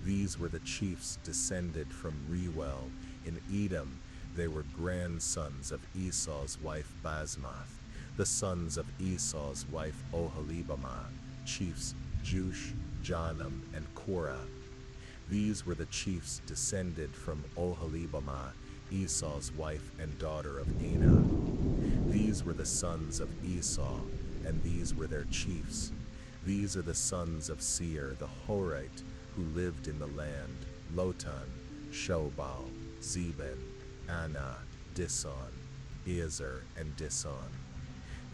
These were the chiefs descended from Reuel in Edom. They were grandsons of Esau's wife Basmath. The sons of Esau's wife Oholibamah, chiefs Jush, Jalam, and Korah. These were the chiefs descended from Oholibamah, Esau's wife and daughter of Anah. These were the sons of Esau, and these were their chiefs. These are the sons of Seir the Horite, who lived in the land: Lotan, Shobal, Zebin, Anah, Dison, Ezer, and Dison.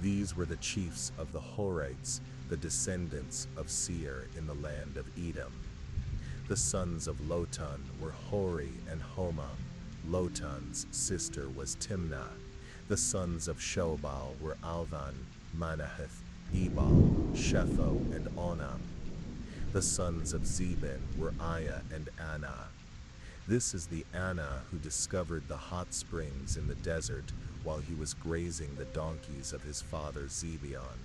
These were the chiefs of the Horites, the descendants of Seir in the land of Edom. The sons of Lotan were Hori and Homam. Lotan's sister was Timnah. The sons of Shobal were Alvan, Manahath, Ebal, Shepho, and Onam. The sons of Zebin were Aya and Anah. This is the Anah who discovered the hot springs in the desert while he was grazing the donkeys of his father Zebeon.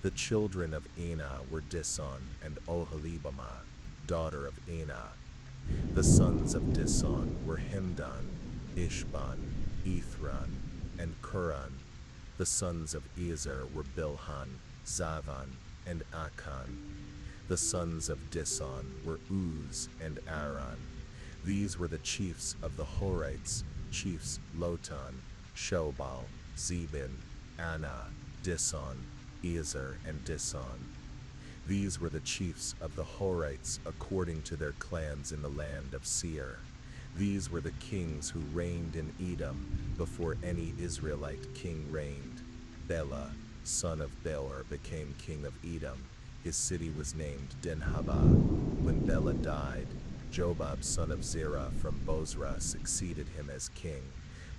The children of Anah were Dison and Oholibamah, daughter of Anah. The sons of Dison were Himdan, Ishban, Ithran, and Kuran. The sons of Ezer were Bilhan, Zavan, and Akan. The sons of Dison were Uz and Aran. These were the chiefs of the Horites, chiefs Lotan, Shobal, Zebin, Anah, Dison, Ezer, and Dison. These were the chiefs of the Horites according to their clans in the land of Seir. These were the kings who reigned in Edom before any Israelite king reigned. Bela, son of Beor, became king of Edom. His city was named Dinhabah. When Bela died, Jobab, son of Zerah from Bozrah, succeeded him as king.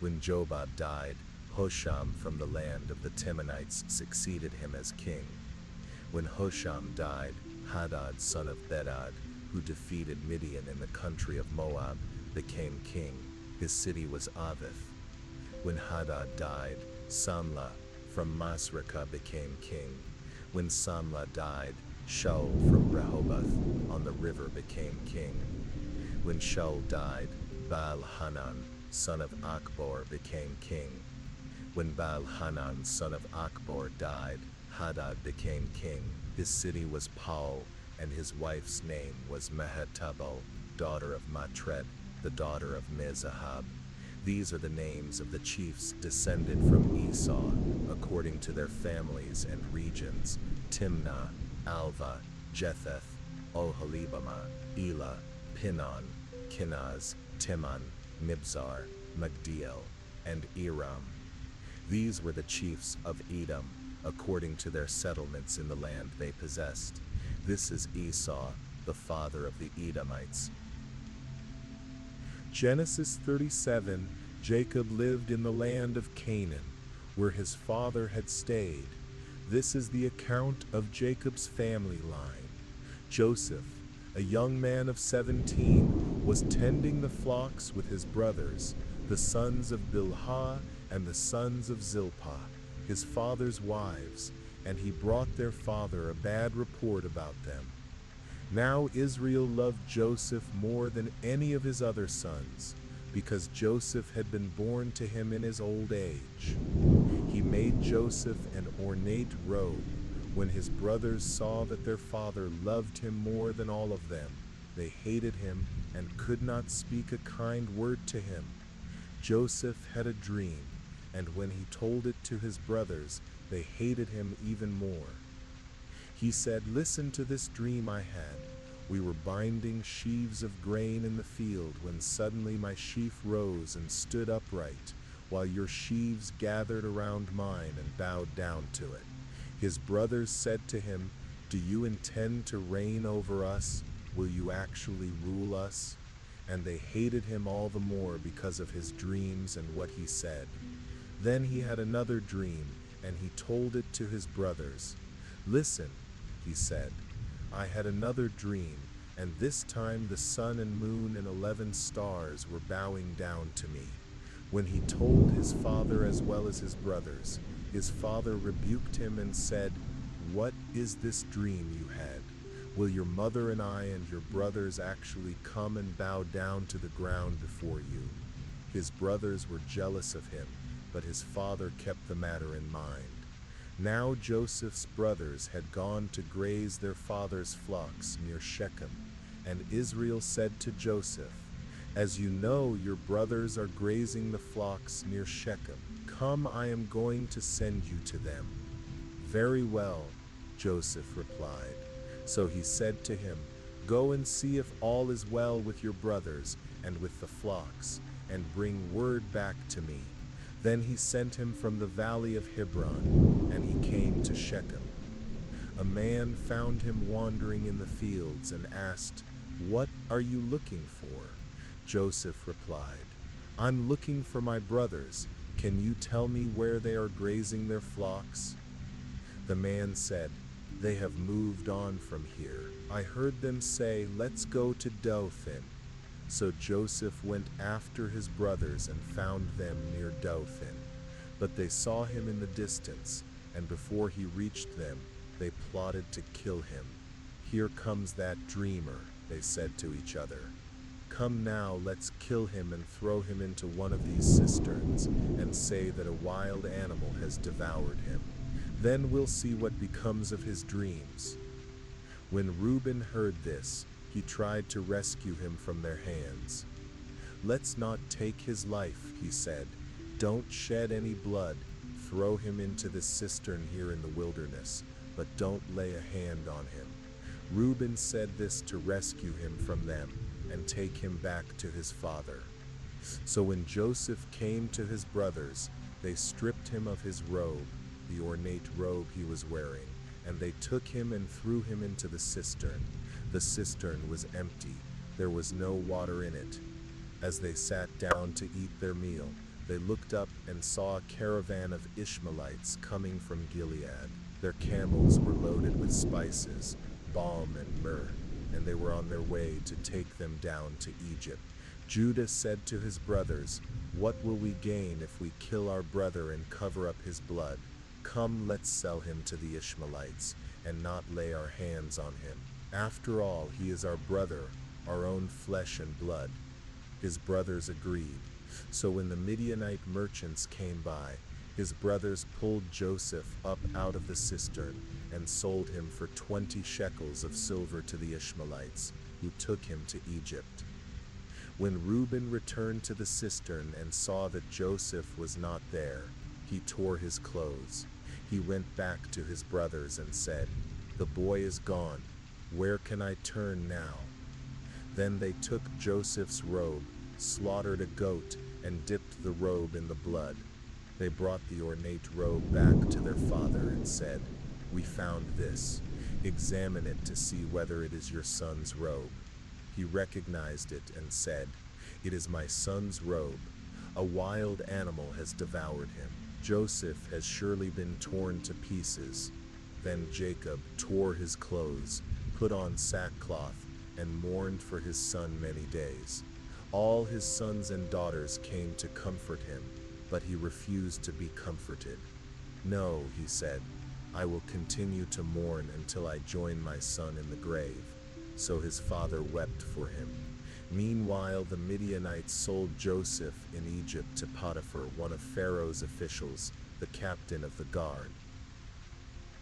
When Jobab died, Hosham from the land of the Timonites succeeded him as king. When Hosham died, Hadad, son of Bedad, who defeated Midian in the country of Moab, became king. His city was Avith. When Hadad died, Samlah from Masrekah became king. When Samlah died, Shaul from Rehoboth on the river became king. When Shaul died, Baal-Hanan, son of Akbor, became king. When Baal-Hanan, son of Akbor, died, Hadad became king. His city was Paul, and his wife's name was Mehetabel, daughter of Matred, the daughter of Mezahab. These are the names of the chiefs descended from Esau, according to their families and regions: Timnah, Alva, Jetheth, Oholibamah, Elah, Pinon, Kenaz, Timon, Mibzar, Magdiel, and Iram. These were the chiefs of Edom, according to their settlements in the land they possessed. This is Esau, the father of the Edomites. Genesis 37. Jacob lived in the land of Canaan, where his father had stayed. This is the account of Jacob's family line. Joseph, a young man of 17, was tending the flocks with his brothers, the sons of Bilhah and the sons of Zilpah, his father's wives, and he brought their father a bad report about them. Now Israel loved Joseph more than any of his other sons, because Joseph had been born to him in his old age. He made Joseph an ornate robe. When his brothers saw that their father loved him more than all of them, they hated him and could not speak a kind word to him. Joseph had a dream, and when he told it to his brothers, they hated him even more. He said, "Listen to this dream I had. We were binding sheaves of grain in the field when suddenly my sheaf rose and stood upright, while your sheaves gathered around mine and bowed down to it." His brothers said to him, "Do "Do you intend to reign over us? Will you actually rule us?" And they hated him all the more because of his dreams and what he said. Then he had another dream, and he told it to his brothers. "Listen," he said, "I had another dream, and this time the sun and moon and 11 stars were bowing down to me." When he told his father as well as his brothers, his father rebuked him and said, "What is this dream you had? Will your mother and I and your brothers actually come and bow down to the ground before you?" His brothers were jealous of him, but his father kept the matter in mind. Now Joseph's brothers had gone to graze their father's flocks near Shechem, and Israel said to Joseph, "As you know, your brothers are grazing the flocks near Shechem. Come, I am going to send you to them." "Very well," Joseph replied. So he said to him, "Go and see if all is well with your brothers and with the flocks, and bring word back to me." Then he sent him from the valley of Hebron, and he came to Shechem. A man found him wandering in the fields and asked, "What are you looking for?" Joseph replied, "I'm looking for my brothers. Can you tell me where they are grazing their flocks?" The man said, "They have moved on from here. I heard them say, 'Let's go to Dothan.'" So Joseph went after his brothers and found them near Dothan. But they saw him in the distance, and before he reached them, they plotted to kill him. "Here comes that dreamer," they said to each other. "Come now, let's kill him and throw him into one of these cisterns, and say that a wild animal has devoured him. Then we'll see what becomes of his dreams." When Reuben heard this, he tried to rescue him from their hands. "Let's not take his life," he said. "Don't shed any blood. Throw him into this cistern here in the wilderness, but don't lay a hand on him." Reuben said this to rescue him from them and take him back to his father. So when Joseph came to his brothers, they stripped him of his robe, the ornate robe he was wearing, and they took him and threw him into the cistern. The cistern was empty. There was no water in it. As they sat down to eat their meal, they looked up and saw a caravan of Ishmaelites coming from Gilead. Their camels were loaded with spices, balm and myrrh, and they were on their way to take them down to Egypt. Judah said to his brothers, "What will we gain if we kill our brother and cover up his blood? Come, let's sell him to the Ishmaelites and not lay our hands on him. After all, he is our brother, our own flesh and blood." His brothers agreed. So when the Midianite merchants came by, his brothers pulled Joseph up out of the cistern and sold him for 20 shekels of silver to the Ishmaelites, who took him to Egypt. When Reuben returned to the cistern and saw that Joseph was not there, he tore his clothes. He went back to his brothers and said, "The boy is gone. Where can I turn now?" Then they took Joseph's robe, slaughtered a goat, and dipped the robe in the blood. They brought the ornate robe back to their father and said, "We found this. Examine it to see whether it is your son's robe." He recognized it and said, "It is my son's robe. A wild animal has devoured him. Joseph has surely been torn to pieces." Then Jacob tore his clothes, put on sackcloth, and mourned for his son many days. All his sons and daughters came to comfort him, but he refused to be comforted. "No," he said, "I will continue to mourn until I join my son in the grave." So his father wept for him. Meanwhile, the Midianites sold Joseph in Egypt to Potiphar, one of Pharaoh's officials, the captain of the guard.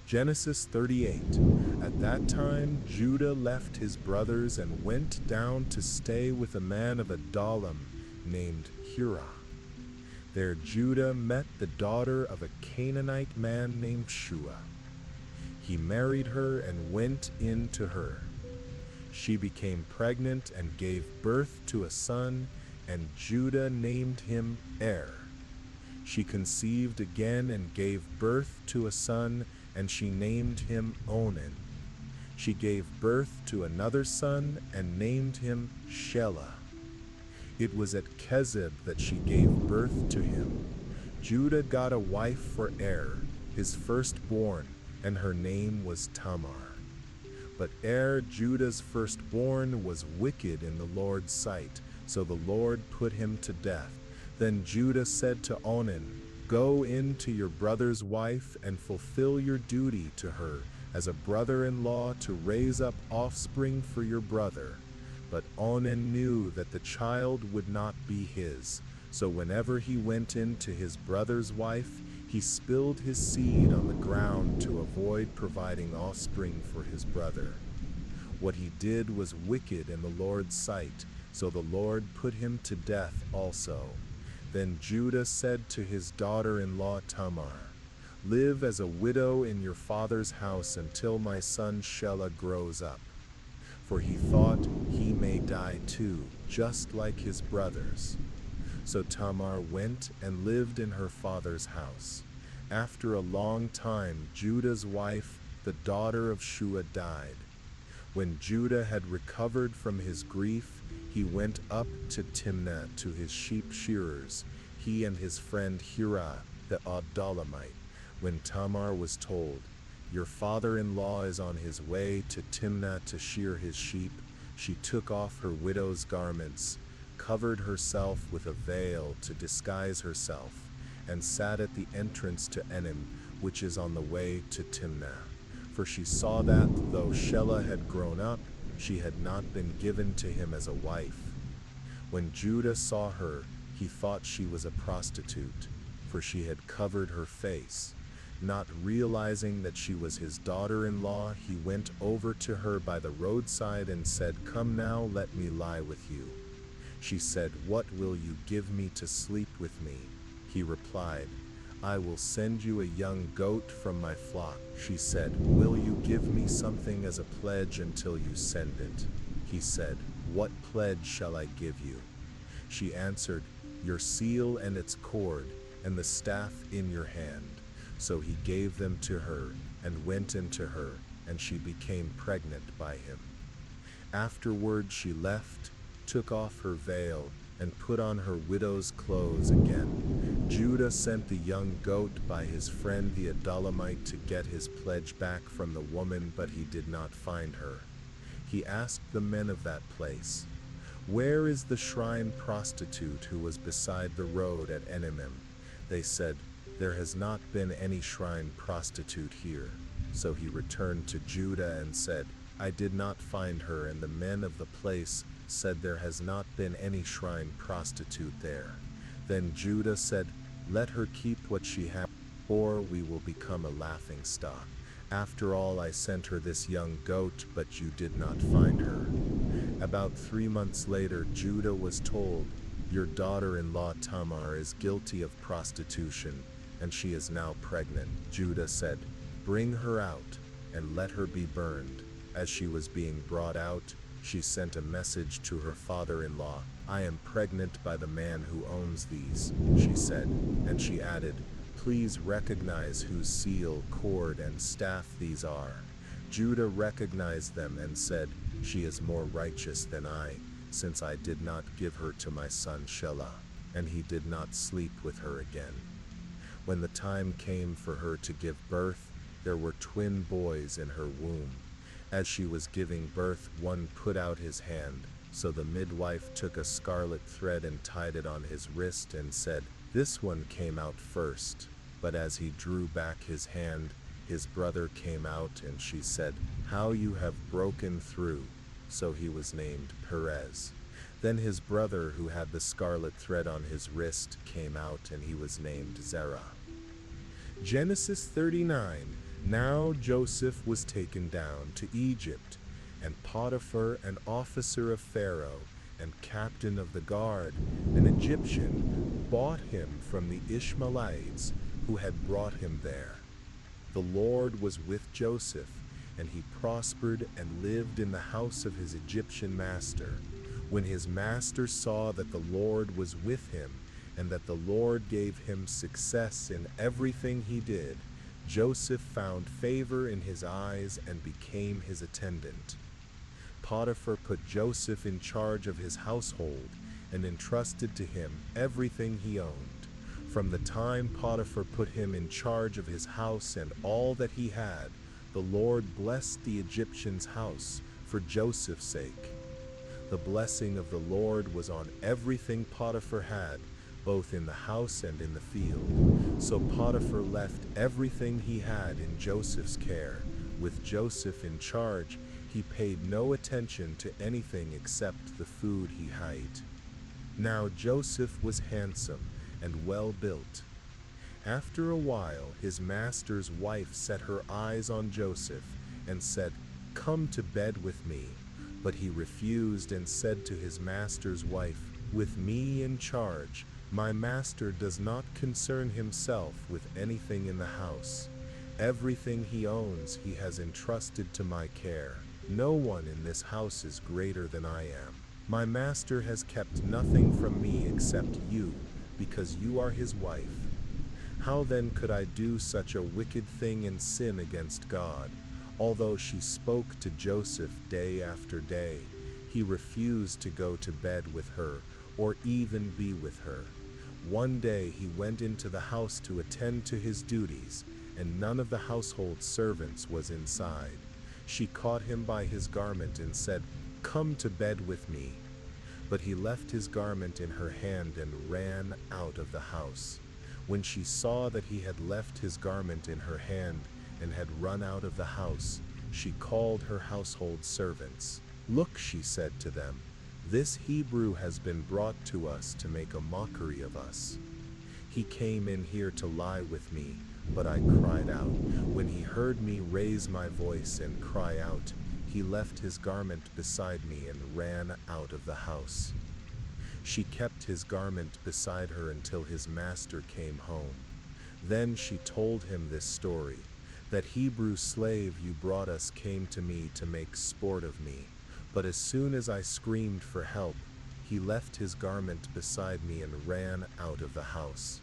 Genesis 38. At that time, Judah left his brothers and went down to stay with a man of Adullam named Hurah. There Judah met the daughter of a Canaanite man named Shua. He married her and went in to her. She became pregnant and gave birth to a son, and Judah named him Er. She conceived again and gave birth to a son, and she named him Onan. She gave birth to another son and named him Shelah. It was at Kezib that she gave birth to him. Judah got a wife for his firstborn, and her name was Tamar. But Judah's firstborn, was wicked in the Lord's sight, so the Lord put him to death. Then Judah said to Onan, "Go in to your brother's wife and fulfill your duty to her as a brother-in-law to raise up offspring for your brother." But Onan knew that the child would not be his, so whenever he went in to his brother's wife, he spilled his seed on the ground to avoid providing offspring for his brother. What he did was wicked in the Lord's sight, so the Lord put him to death also. Then Judah said to his daughter-in-law Tamar, "Live as a widow in your father's house until my son Shelah grows up." For he thought he may die too, just like his brothers. So Tamar went and lived in her father's house. After a long time, Judah's wife, the daughter of Shua, died. When Judah had recovered from his grief, he went up to Timnah to his sheep shearers, he and his friend Hirah the Adullamite. When Tamar was told, "Your father-in-law is on his way to Timnah to shear his sheep," she took off her widow's garments, covered herself with a veil to disguise herself, and sat at the entrance to Enim, which is on the way to Timnah. For she saw that, though Shelah had grown up, she had not been given to him as a wife. When Judah saw her, he thought she was a prostitute, for she had covered her face. Not realizing that she was his daughter-in-law, he went over to her by the roadside and said, "Come now, let me lie with you." She said, "What will you give me to sleep with me?" He replied, "I will send you a young goat from my flock." She said, "Will you give me something as a pledge until you send it?" He said, "What pledge shall I give you?" She answered, "Your seal and its cord, and the staff in your hand." So he gave them to her, and went into her, and she became pregnant by him. Afterward she left, took off her veil, and put on her widow's clothes again. Judah sent the young goat by his friend the Adullamite to get his pledge back from the woman, but he did not find her. He asked the men of that place, "Where is the shrine prostitute who was beside the road at Enimim?" They said, "There has not been any shrine prostitute here." So he returned to Judah and said, "I did not find her," and the men of the place said, "There has not been any shrine prostitute there." Then Judah said, "Let her keep what she has, or we will become a laughing stock. After all, I sent her this young goat, but you did not find her." About 3 months later, Judah was told, "Your daughter-in-law Tamar is guilty of prostitution, and she is now pregnant." Judah said, "Bring her out, and let her be burned." As she was being brought out, she sent a message to her father-in-law, "I am pregnant by the man who owns these," she said, and she added, "Please recognize whose seal, cord, and staff these are." Judah recognized them and said, "She is more righteous than I, since I did not give her to my son Shelah." And he did not sleep with her again. When the time came for her to give birth, there were twin boys in her womb. As she was giving birth, one put out his hand, so the midwife took a scarlet thread and tied it on his wrist and said, "This one came out first." But as he drew back his hand, his brother came out, and she said, "How you have broken through." So he was named Perez. Then his brother, who had the scarlet thread on his wrist, came out, and he was named Zerah. Genesis 39. Now Joseph was taken down to Egypt, and Potiphar, an officer of Pharaoh and captain of the guard, an Egyptian, bought him from the Ishmaelites who had brought him there. The Lord was with Joseph, and he prospered and lived in the house of his Egyptian master. When his master saw that the Lord was with him, and that the Lord gave him success in everything he did, Joseph found favor in his eyes and became his attendant. Potiphar put Joseph in charge of his household and entrusted to him everything he owned. From the time Potiphar put him in charge of his house and all that he had, the Lord blessed the Egyptian's house for Joseph's sake. The blessing of the Lord was on everything Potiphar had, both in the house and in the field. So Potiphar left everything he had in Joseph's care. With Joseph in charge, he paid no attention to anything except the food he ate. Now Joseph was handsome and well built. After a while, his master's wife set her eyes on Joseph and said, "Come to bed with me." But he refused and said to his master's wife, "With me in charge, my master does not concern himself with anything in the house. Everything he owns he has entrusted to my care. No one in this house is greater than I am. My master has kept nothing from me except you, because you are his wife. How then could I do such a wicked thing and sin against God?" Although she spoke to Joseph day after day, he refused to go to bed with her or even be with her. One day he went into the house to attend to his duties, and none of the household servants was inside. She caught him by his garment and said, "Come to bed with me." But he left his garment in her hand and ran out of the house. When she saw that he had left his garment in her hand and had run out of the house, she called her household servants. "Look," she said to them, "this Hebrew has been brought to us to make a mockery of us. He came in here to lie with me, but I cried out. When he heard me raise my voice and cry out, he left his garment beside me and ran out of the house." She kept his garment beside her until his master came home. Then she told him this story: "That Hebrew slave you brought us came to me to make sport of me, but as soon as I screamed for help, he left his garment beside me and ran out of the house."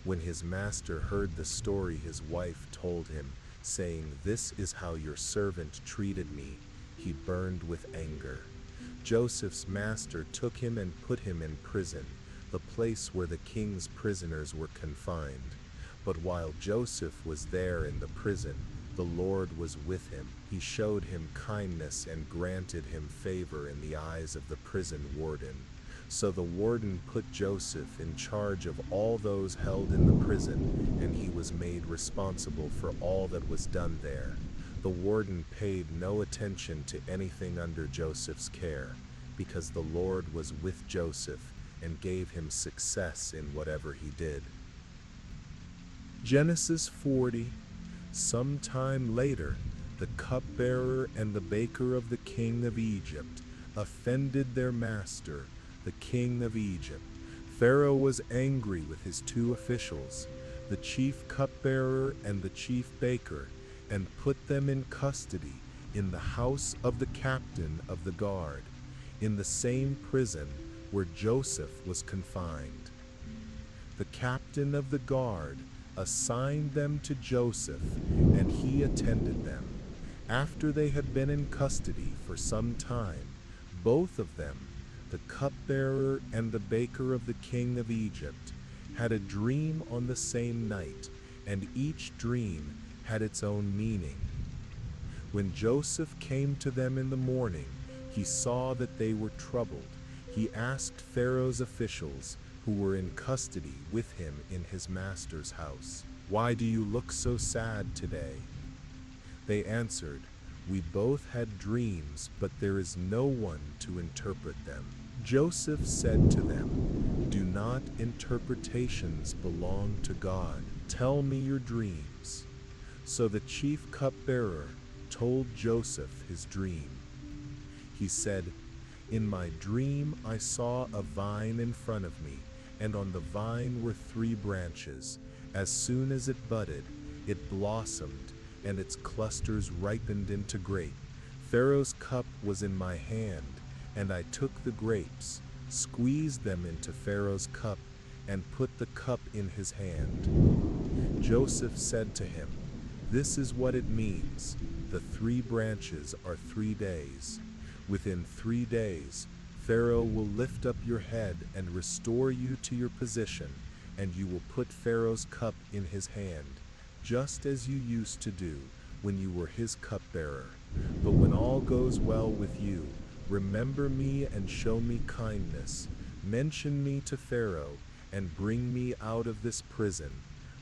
When his master heard the story, his wife told him, saying, "This is how your servant treated me." He burned with anger. Joseph's master took him and put him in prison, the place where the king's prisoners were confined. But while Joseph was there in the prison, the Lord was with him. He showed him kindness and granted him favor in the eyes of the prison warden. So the warden put Joseph in charge of all those held in the prison, and he was made responsible for all that was done there. The warden paid no attention to anything under Joseph's care, because the Lord was with Joseph and gave him success in whatever he did. Genesis 40. Sometime later, the cupbearer and the baker of the king of Egypt offended their master, the king of Egypt. Pharaoh was angry with his two officials, the chief cupbearer and the chief baker, and put them in custody in the house of the captain of the guard, in the same prison where Joseph was confined. The captain of the guard assigned them to Joseph, and he attended them. After they had been in custody for some time, both of them, the cupbearer and the baker of the king of Egypt, had a dream on the same night, and each dream had its own meaning. When Joseph came to them in the morning, he saw that they were troubled. He asked Pharaoh's officials, who were in custody with him in his master's house, "Why do you look so sad today?" They answered, "We both had dreams, but there is no one to interpret them." Joseph said to them, "Do not interpretations belong to God? Tell me your dreams." So the chief cupbearer told Joseph his dream. He said, "In my dream I saw a vine in front of me, and on the vine were 3 branches. As soon as it budded, it blossomed, and its clusters ripened into grape. Pharaoh's cup was in my hand, and I took the grapes, squeezed them into Pharaoh's cup, and put the cup in his hand." Joseph said to him, This is what it means. The 3 branches are 3 days. Within 3 days, Pharaoh will lift up your head and restore you to your position, and you will put Pharaoh's cup in his hand, just as you used to do when you were his cupbearer. But when all goes well with you, remember me and show me kindness. Mention me to Pharaoh and bring me out of this prison,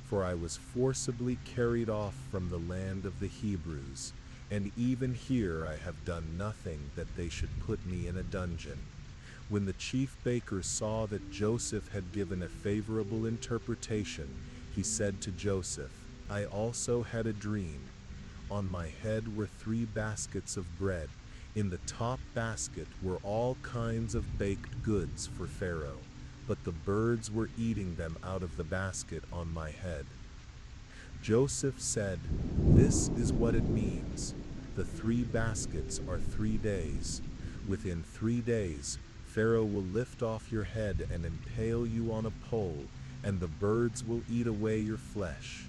for I was forcibly carried off from the land of the Hebrews, and even here I have done nothing that they should put me in a dungeon. When the chief baker saw that Joseph had given a favorable interpretation, he said to Joseph, I also had a dream. On my head were 3 baskets of bread. In the top basket were all kinds of baked goods for Pharaoh, but the birds were eating them out of the basket on my head. Joseph said, This is what it means. The 3 baskets are 3 days. Within 3 days, Pharaoh will lift off your head and impale you on a pole, and the birds will eat away your flesh.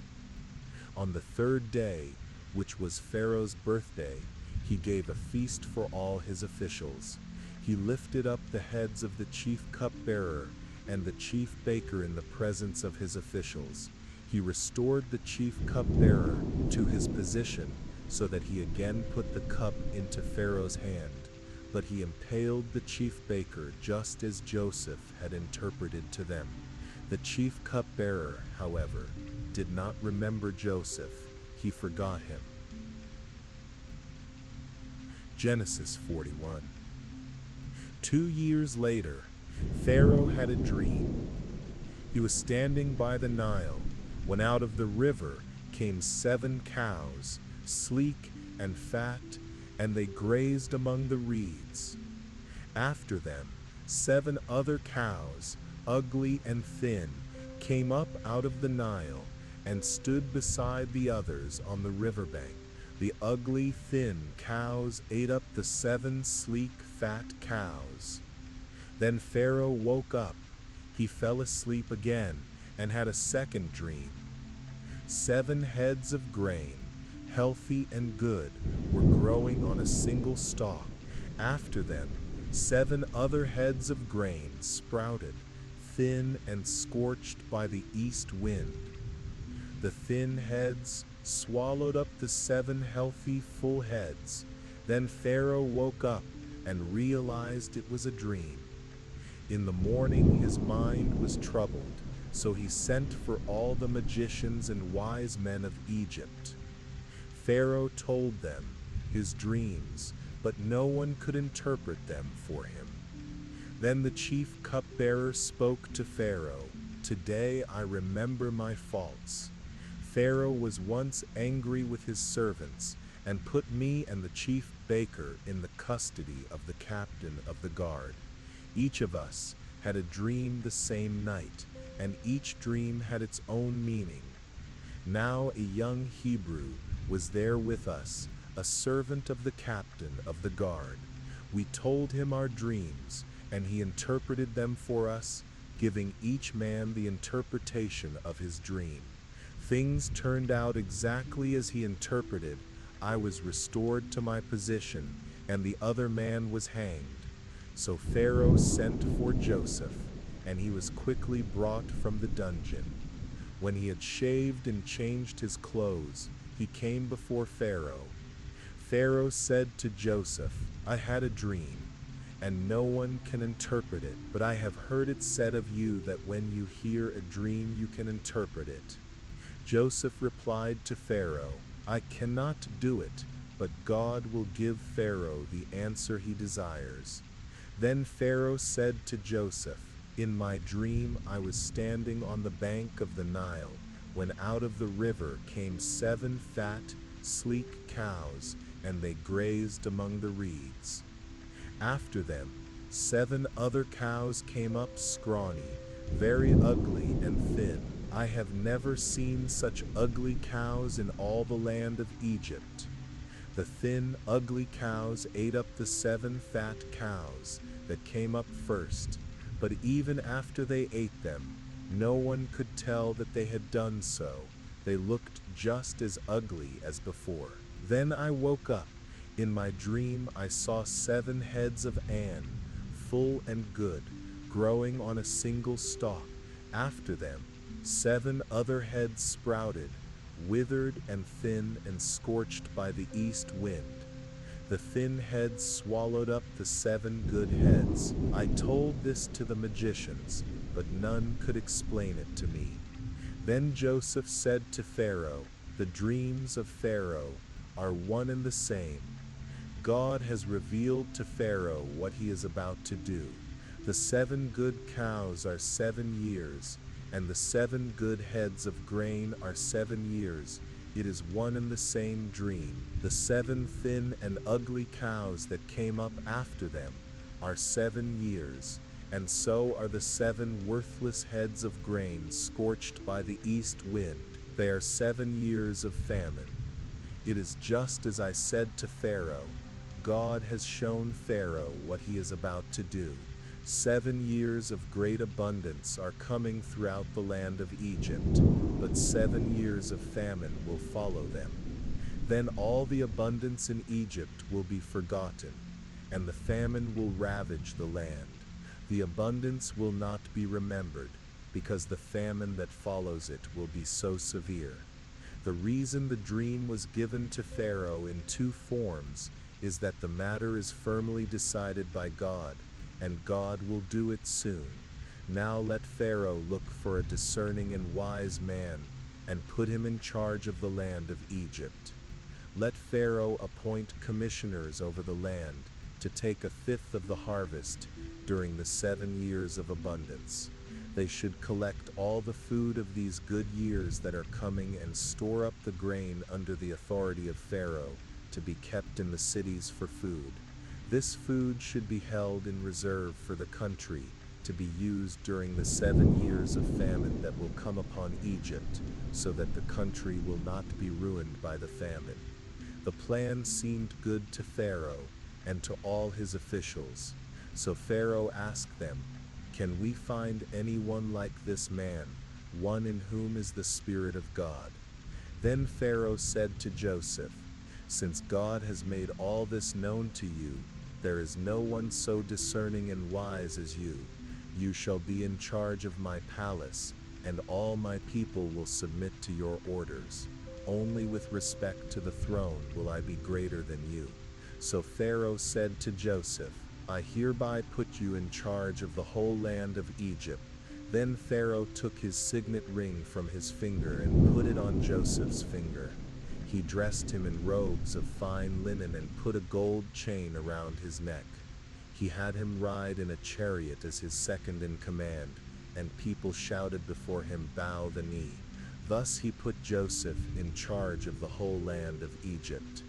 On the 3rd day, which was Pharaoh's birthday, he gave a feast for all his officials. He lifted up the heads of the chief cupbearer and the chief baker in the presence of his officials. He restored the chief cupbearer to his position so that he again put the cup into Pharaoh's hand. But he impaled the chief baker just as Joseph had interpreted to them. The chief cupbearer, however, did not remember Joseph. He forgot him. Genesis 41. 2 years later, Pharaoh had a dream. He was standing by the Nile when out of the river came 7 cows, sleek and fat, and they grazed among the reeds. After them, 7 other cows, ugly and thin, came up out of the Nile and stood beside the others on the riverbank. The ugly, thin cows ate up the 7 sleek, fat cows. Then Pharaoh woke up. He fell asleep again and had a second dream. 7 heads of grain, healthy and good, were growing on a single stalk. After them, 7 other heads of grain sprouted, thin and scorched by the east wind. The thin heads swallowed up the 7 healthy, full heads. Then Pharaoh woke up and realized it was a dream. In the morning his mind was troubled, so he sent for all the magicians and wise men of Egypt. Pharaoh told them his dreams, but no one could interpret them for him. Then the chief cupbearer spoke to Pharaoh, Today I remember my faults. Pharaoh was once angry with his servants and put me and the chief baker in the custody of the captain of the guard. Each of us had a dream the same night, and each dream had its own meaning. Now a young Hebrew was there with us, a servant of the captain of the guard. We told him our dreams, and he interpreted them for us, giving each man the interpretation of his dream. Things turned out exactly as he interpreted. I was restored to my position, and the other man was hanged. So Pharaoh sent for Joseph, and he was quickly brought from the dungeon. When he had shaved and changed his clothes, he came before Pharaoh. Pharaoh said to Joseph, I had a dream, and no one can interpret it, but I have heard it said of you that when you hear a dream you can interpret it. Joseph replied to Pharaoh, I cannot do it, but God will give Pharaoh the answer he desires. Then Pharaoh said to Joseph, In my dream I was standing on the bank of the Nile, when out of the river came 7 fat, sleek cows, and they grazed among the reeds. After them, 7 other cows came up scrawny, very ugly and thin. I have never seen such ugly cows in all the land of Egypt. The thin, ugly cows ate up the 7 fat cows that came up first, but even after they ate them, no one could tell that they had done so. They looked just as ugly as before. Then I woke up. In my dream I saw 7 heads of Anne, full and good, growing on a single stalk. After them, 7 other heads sprouted, withered and thin and scorched by the east wind. The thin heads swallowed up the 7 good heads. I told this to the magicians, but none could explain it to me. Then Joseph said to Pharaoh, "The dreams of Pharaoh are one and the same. God has revealed to Pharaoh what he is about to do. The 7 good cows are 7 years, and the 7 good heads of grain are 7 years. It is one and the same dream. The 7 thin and ugly cows that came up after them are 7 years, and so are the 7 worthless heads of grain scorched by the east wind. They are 7 years of famine. It is just as I said to Pharaoh. God has shown Pharaoh what he is about to do. 7 years of great abundance are coming throughout the land of Egypt, but 7 years of famine will follow them. Then all the abundance in Egypt will be forgotten, and the famine will ravage the land. The abundance will not be remembered, because the famine that follows it will be so severe. The reason the dream was given to Pharaoh in 2 forms is that the matter is firmly decided by God, and God will do it soon. Now let Pharaoh look for a discerning and wise man, and put him in charge of the land of Egypt. Let Pharaoh appoint commissioners over the land to take 1/5 of the harvest during the 7 years of abundance. They should collect all the food of these good years that are coming and store up the grain under the authority of Pharaoh, to be kept in the cities for food. This food should be held in reserve for the country, to be used during the 7 years of famine that will come upon Egypt, so that the country will not be ruined by the famine. The plan seemed good to Pharaoh and to all his officials. So Pharaoh asked them, "Can we find anyone like this man, one in whom is the Spirit of God?" Then Pharaoh said to Joseph, "Since God has made all this known to you, there is no one so discerning and wise as you. You shall be in charge of my palace, and all my people will submit to your orders. Only with respect to the throne will I be greater than you." So Pharaoh said to Joseph, "I hereby put you in charge of the whole land of Egypt." Then Pharaoh took his signet ring from his finger and put it on Joseph's finger. He dressed him in robes of fine linen and put a gold chain around his neck. He had him ride in a chariot as his second in command, and people shouted before him, "Bow the knee." Thus he put Joseph in charge of the whole land of Egypt.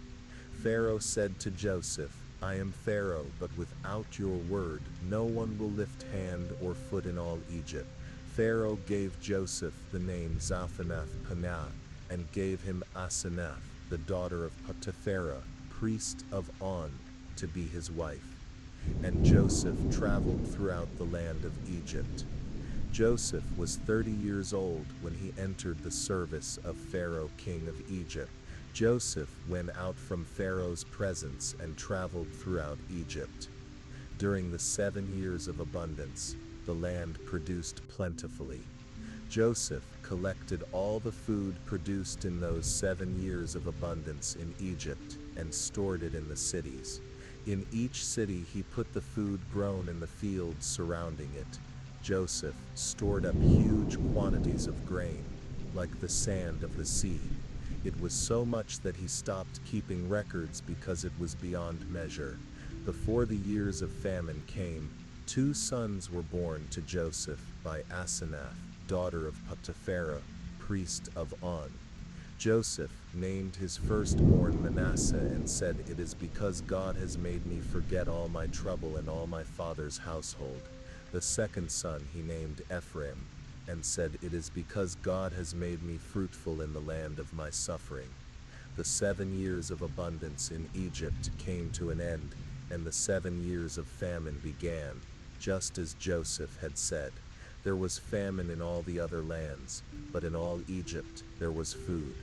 Pharaoh said to Joseph, "I am Pharaoh, but without your word no one will lift hand or foot in all Egypt." Pharaoh gave Joseph the name Zaphenath-Paneah, and gave him Asenath, the daughter of Potiphera, priest of On, to be his wife. And Joseph traveled throughout the land of Egypt. Joseph was 30 years old when he entered the service of Pharaoh, king of Egypt. Joseph went out from Pharaoh's presence and traveled throughout Egypt. During the 7 years of abundance, the land produced plentifully. Joseph collected all the food produced in those 7 years of abundance in Egypt and stored it in the cities. In each city he put the food grown in the fields surrounding it. Joseph stored up huge quantities of grain, like the sand of the sea. It was so much that he stopped keeping records because it was beyond measure. Before the years of famine came, 2 sons were born to Joseph by Asenath, daughter of Potiphera, priest of On. Joseph named his firstborn Manasseh and said, "It is because God has made me forget all my trouble and all my father's household." The second son he named Ephraim, and said, "It is because God has made me fruitful in the land of my suffering." The 7 years of abundance in Egypt came to an end, and the 7 years of famine began, just as Joseph had said. There was famine in all the other lands, but in all Egypt there was food.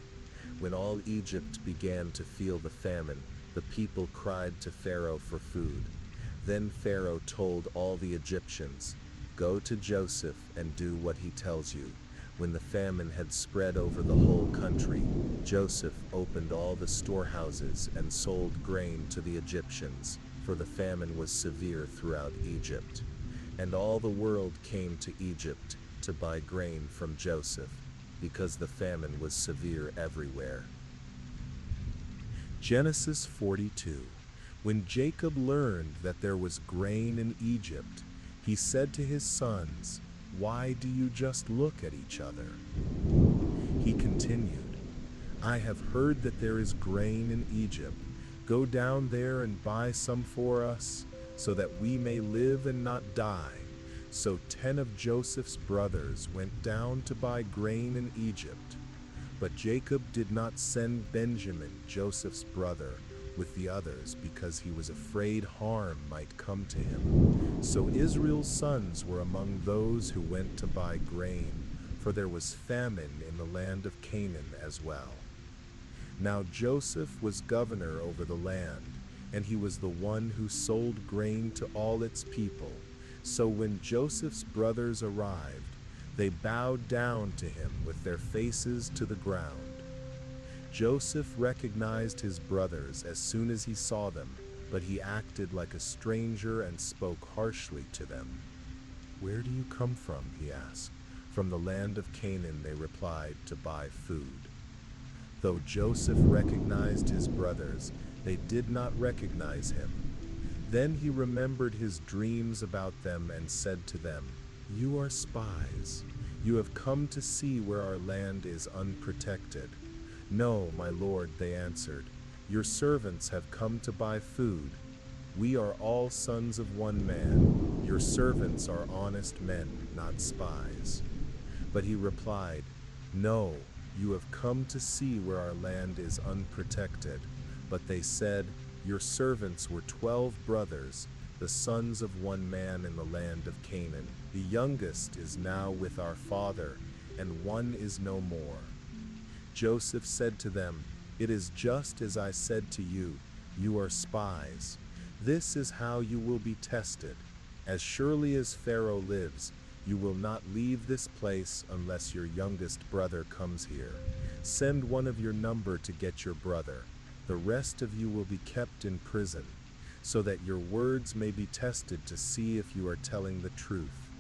When all Egypt began to feel the famine, the people cried to Pharaoh for food. Then Pharaoh told all the Egyptians, "Go to Joseph and do what he tells you." When the famine had spread over the whole country, Joseph opened all the storehouses and sold grain to the Egyptians, for the famine was severe throughout Egypt. And all the world came to Egypt to buy grain from Joseph, because the famine was severe everywhere. Genesis 42. When Jacob learned that there was grain in Egypt, he said to his sons, "Why do you just look at each other?" He continued, "I have heard that there is grain in Egypt. Go down there and buy some for us, so that we may live and not die." So 10 of Joseph's brothers went down to buy grain in Egypt. But Jacob did not send Benjamin, Joseph's brother, with the others because he was afraid harm might come to him. So Israel's sons were among those who went to buy grain, for there was famine in the land of Canaan as well. Now Joseph was governor over the land, and he was the one who sold grain to all its people. So when Joseph's brothers arrived, they bowed down to him with their faces to the ground. Joseph recognized his brothers as soon as he saw them, but he acted like a stranger and spoke harshly to them. "Where do you come from?" he asked. "From the land of Canaan," they replied, "to buy food." Though Joseph recognized his brothers, they did not recognize him. Then he remembered his dreams about them and said to them, "You are spies. You have come to see where our land is unprotected." "No, my lord," they answered. "Your servants have come to buy food. We are all sons of one man. Your servants are honest men, not spies." But he replied, "No, you have come to see where our land is unprotected." But they said, "Your servants were 12 brothers, the sons of one man in the land of Canaan. The youngest is now with our father, and one is no more." Joseph said to them, "It is just as I said to you, you are spies. This is how you will be tested. As surely as Pharaoh lives, you will not leave this place unless your youngest brother comes here. Send one of your number to get your brother. The rest of you will be kept in prison, so that your words may be tested to see if you are telling the truth.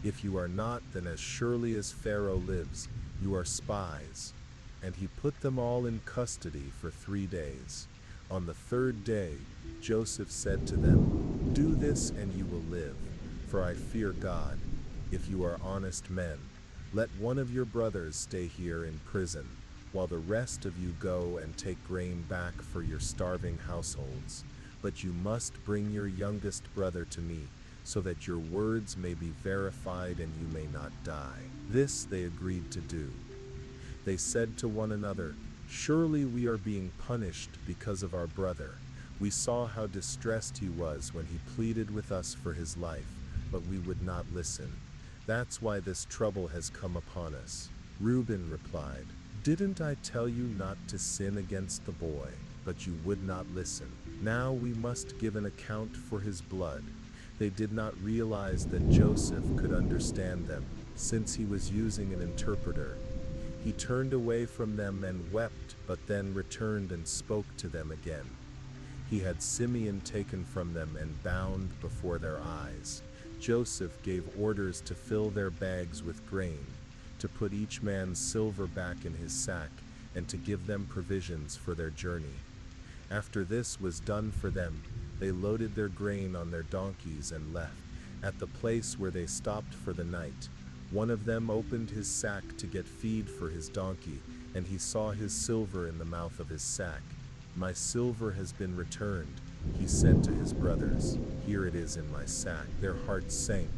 If you are not, then as surely as Pharaoh lives, you are spies." And he put them all in custody for 3 days. On the 3rd day, Joseph said to them, "Do this and you will live, for I fear God. If you are honest men, let one of your brothers stay here in prison, while the rest of you go and take grain back for your starving households. But you must bring your youngest brother to me, so that your words may be verified and you may not die." This they agreed to do. They said to one another, "Surely we are being punished because of our brother. We saw how distressed he was when he pleaded with us for his life, but we would not listen. That's why this trouble has come upon us." Reuben replied, "Didn't I tell you not to sin against the boy? But you would not listen. Now we must give an account for his blood." They did not realize that Joseph could understand them, since he was using an interpreter. He turned away from them and wept, but then returned and spoke to them again. He had Simeon taken from them and bound before their eyes. Joseph gave orders to fill their bags with grain, to put each man's silver back in his sack, and to give them provisions for their journey. After this was done for them, they loaded their grain on their donkeys and left. At the place where they stopped for the night, one of them opened his sack to get feed for his donkey, and he saw his silver in the mouth of his sack. "My silver has been returned," he said to his brothers. "Here it is in my sack." Their hearts sank,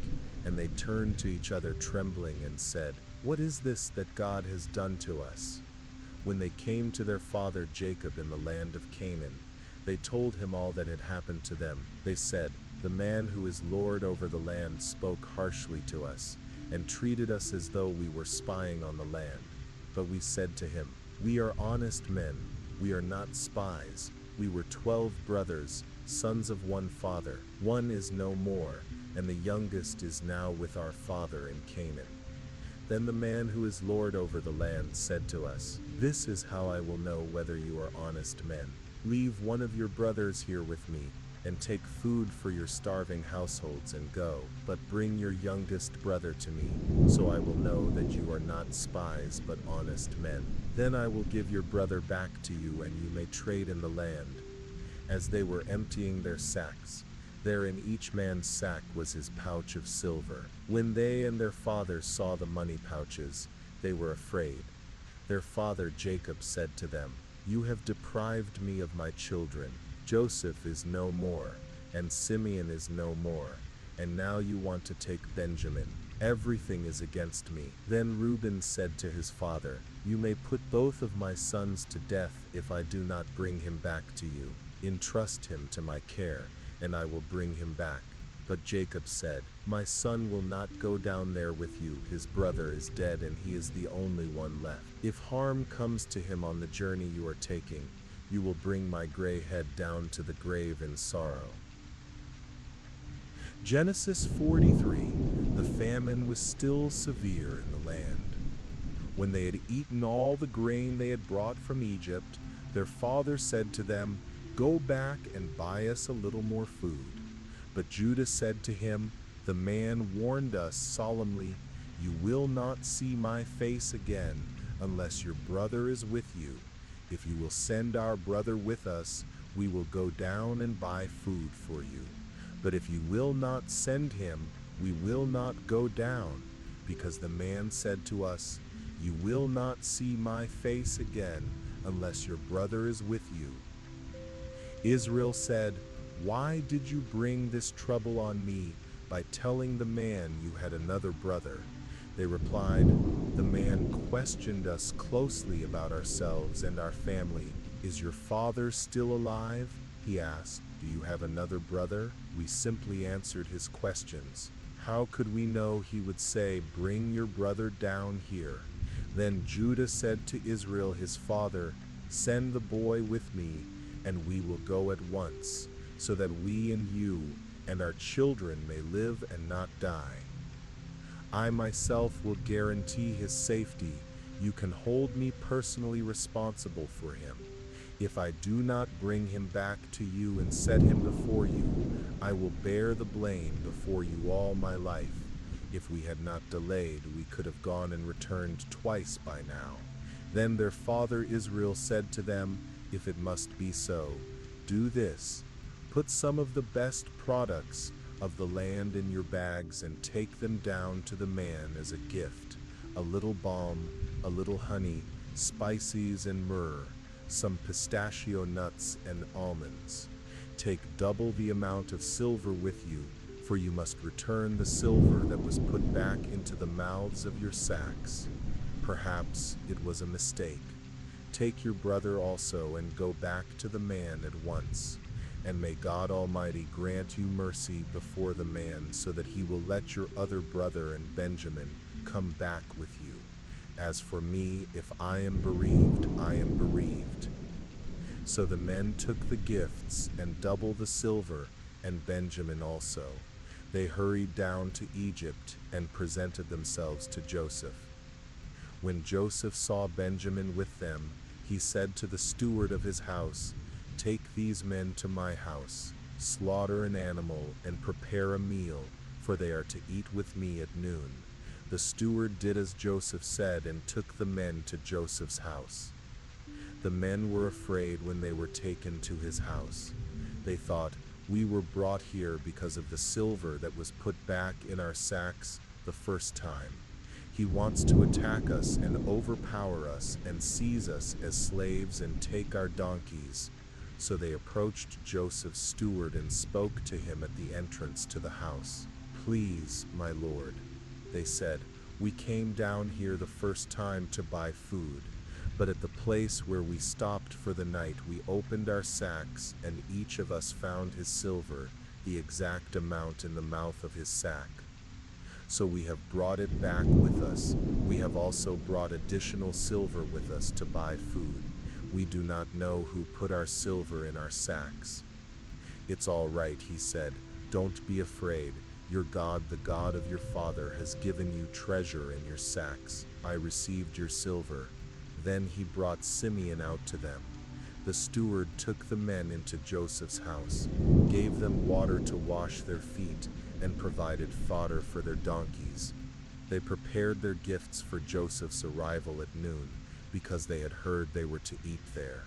and they turned to each other trembling and said, "What is this that God has done to us?" When they came to their father Jacob in the land of Canaan, they told him all that had happened to them. They said, "The man who is lord over the land spoke harshly to us, and treated us as though we were spying on the land. But we said to him, We are honest men, we are not spies. We were 12 brothers, sons of one father. One is no more, and the youngest is now with our father in Canaan. Then the man who is Lord over the land said to us, "This is how I will know whether you are honest men. Leave one of your brothers here with me, and take food for your starving households and go, but bring your youngest brother to me, so I will know that you are not spies but honest men. Then I will give your brother back to you, and you may trade in the land." As they were emptying their sacks, there in each man's sack was his pouch of silver. When they and their father saw the money pouches, they were afraid. Their father Jacob said to them, "You have deprived me of my children. Joseph is no more, and Simeon is no more, and now you want to take Benjamin. Everything is against me." Then Reuben said to his father, "You may put both of my sons to death if I do not bring him back to you. Entrust him to my care, and I will bring him back." But Jacob said, "My son will not go down there with you. His brother is dead, and he is the only one left. If harm comes to him on the journey you are taking, you will bring my gray head down to the grave in sorrow." Genesis 43. The famine was still severe in the land. When they had eaten all the grain they had brought from Egypt, their father said to them, "Go back and buy us a little more food." But Judah said to him, "The man warned us solemnly, 'You will not see my face again unless your brother is with you. If you will send our brother with us, we will go down and buy food for you. But if you will not send him, we will not go down,' because the man said to us, 'You will not see my face again unless your brother is with you.'" Israel said, "Why did you bring this trouble on me by telling the man you had another brother?" They replied, "The man questioned us closely about ourselves and our family. 'Is your father still alive?' he asked. 'Do you have another brother?' We simply answered his questions. How could we know he would say, 'Bring your brother down here'?" Then Judah said to Israel his father, "Send the boy with me, and we will go at once, so that we and you and our children may live and not die. I myself will guarantee his safety. You can hold me personally responsible for him. If I do not bring him back to you and set him before you, I will bear the blame before you all my life. If we had not delayed, we could have gone and returned twice by now." Then their father Israel said to them, "If it must be so, do this. Put some of the best products of the land in your bags and take them down to the man as a gift: a little balm, a little honey, spices and myrrh, some pistachio nuts and almonds. Take double the amount of silver with you, for you must return the silver that was put back into the mouths of your sacks. Perhaps it was a mistake. Take your brother also and go back to the man at once. And may God Almighty grant you mercy before the man, so that he will let your other brother and Benjamin come back with you. As for me, if I am bereaved, I am bereaved." So the men took the gifts and double the silver, and Benjamin also. They hurried down to Egypt and presented themselves to Joseph. When Joseph saw Benjamin with them, he said to the steward of his house, "Take these men to my house, slaughter an animal, and prepare a meal, for they are to eat with me at noon." The steward did as Joseph said and took the men to Joseph's house. The men were afraid when they were taken to his house. They thought, "We were brought here because of the silver that was put back in our sacks the first time. He wants to attack us and overpower us and seize us as slaves and take our donkeys." So they approached Joseph's steward and spoke to him at the entrance to the house. "Please, my lord," they said, "we came down here the first time to buy food, but at the place where we stopped for the night we opened our sacks, and each of us found his silver, the exact amount in the mouth of his sack. So we have brought it back with us. We have also brought additional silver with us to buy food. We do not know who put our silver in our sacks." "It's all right," he said. "Don't be afraid. Your God, the God of your father, has given you treasure in your sacks. I received your silver." Then he brought Simeon out to them. The steward took the men into Joseph's house, gave them water to wash their feet, and provided fodder for their donkeys. They prepared their gifts for Joseph's arrival at noon, because they had heard they were to eat there.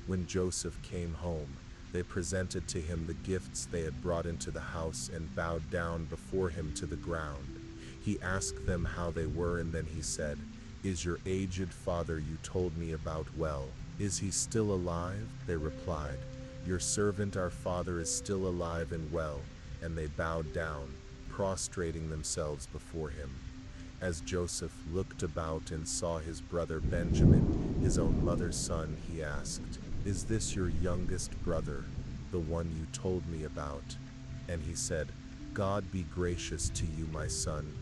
When Joseph came home, they presented to him the gifts they had brought into the house and bowed down before him to the ground. He asked them how they were, and then he said, "Is your aged father you told me about well? Is he still alive?" They replied, "Your servant our father is still alive and well." And they bowed down, prostrating themselves before him. As Joseph looked about and saw his brother Benjamin, his own mother's son, he asked, "Is this your youngest brother, the one you told me about?" And he said, "God be gracious to you, my son."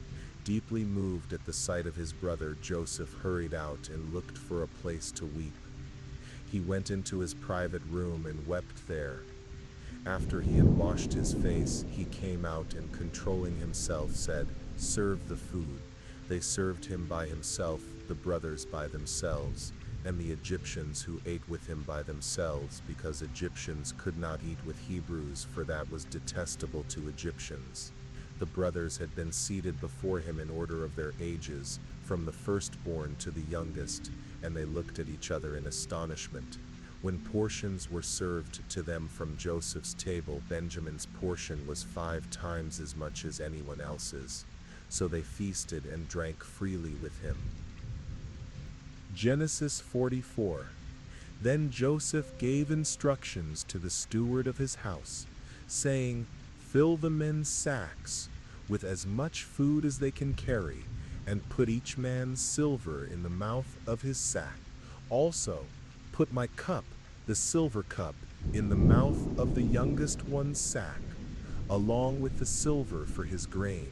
Deeply moved at the sight of his brother, Joseph hurried out and looked for a place to weep. He went into his private room and wept there. After he had washed his face, he came out and, controlling himself, said, "Serve the food." They served him by himself, the brothers by themselves, and the Egyptians who ate with him by themselves, because Egyptians could not eat with Hebrews, for that was detestable to Egyptians. The brothers had been seated before him in order of their ages, from the firstborn to the youngest, and they looked at each other in astonishment. When portions were served to them from Joseph's table, Benjamin's portion was 5 times as much as anyone else's. So they feasted and drank freely with him. Genesis 44. Then Joseph gave instructions to the steward of his house, saying, "Fill the men's sacks with as much food as they can carry, and put each man's silver in the mouth of his sack. Also, put my cup, the silver cup, in the mouth of the youngest one's sack, along with the silver for his grain."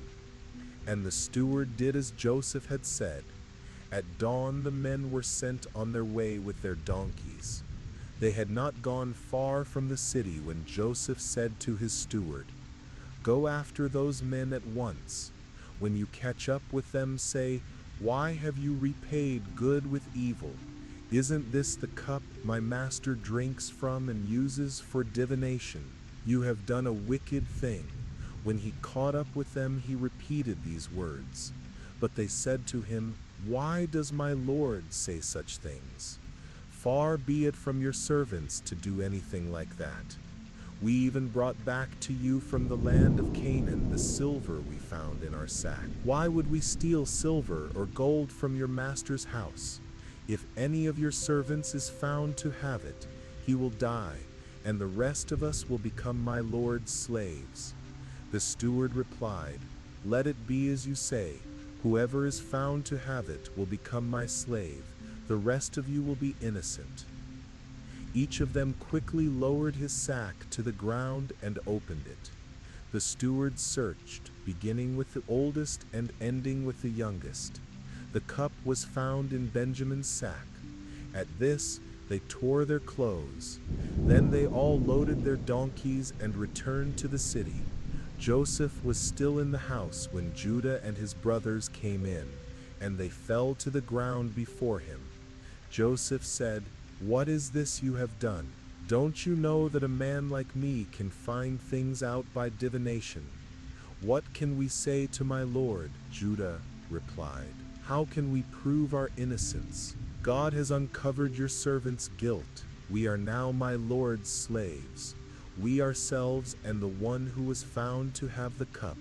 And the steward did as Joseph had said. At dawn the men were sent on their way with their donkeys. They had not gone far from the city when Joseph said to his steward, "Go after those men at once. When you catch up with them, say, 'Why have you repaid good with evil? Isn't this the cup my master drinks from and uses for divination? You have done a wicked thing.'" When he caught up with them, he repeated these words. But they said to him, "Why does my lord say such things? Far be it from your servants to do anything like that. We even brought back to you from the land of Canaan the silver we found in our sack. Why would we steal silver or gold from your master's house? If any of your servants is found to have it, he will die, and the rest of us will become my lord's slaves." The steward replied, "Let it be as you say. Whoever is found to have it will become my slave. The rest of you will be innocent." Each of them quickly lowered his sack to the ground and opened it. The steward searched, beginning with the oldest and ending with the youngest. The cup was found in Benjamin's sack. At this, they tore their clothes. Then they all loaded their donkeys and returned to the city. Joseph was still in the house when Judah and his brothers came in, and they fell to the ground before him. Joseph said, "What is this you have done? Don't you know that a man like me can find things out by divination?" "What can we say to my lord?" Judah replied. "How can we prove our innocence? God has uncovered your servant's guilt. We are now my lord's slaves, we ourselves and the one who was found to have the cup."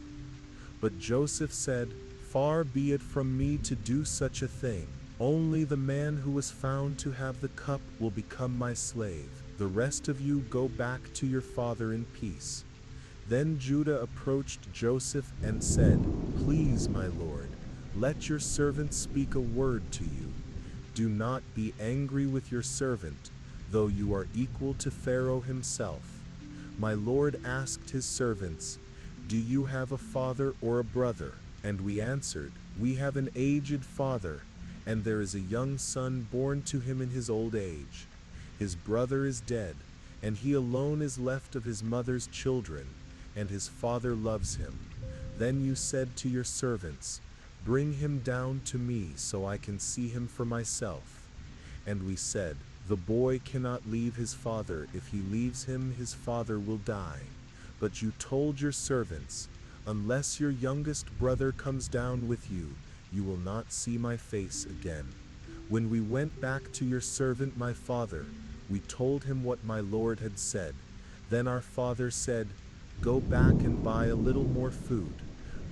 But Joseph said, "Far be it from me to do such a thing. Only the man who was found to have the cup will become my slave. The rest of you go back to your father in peace." Then Judah approached Joseph and said, "Please, my lord, let your servant speak a word to you. Do not be angry with your servant, though you are equal to Pharaoh himself. My lord asked his servants, 'Do you have a father or a brother?' And we answered, We have an aged father, and there is a young son born to him in his old age. His brother is dead, and he alone is left of his mother's children, and his father loves him. Then you said to your servants, Bring him down to me so I can see him for myself. And we said, The boy cannot leave his father. If he leaves him, his father will die. But you told your servants, Unless your youngest brother comes down with you, you will not see my face again. When we went back to your servant my father, we told him what my lord had said. Then our father said, Go back and buy a little more food.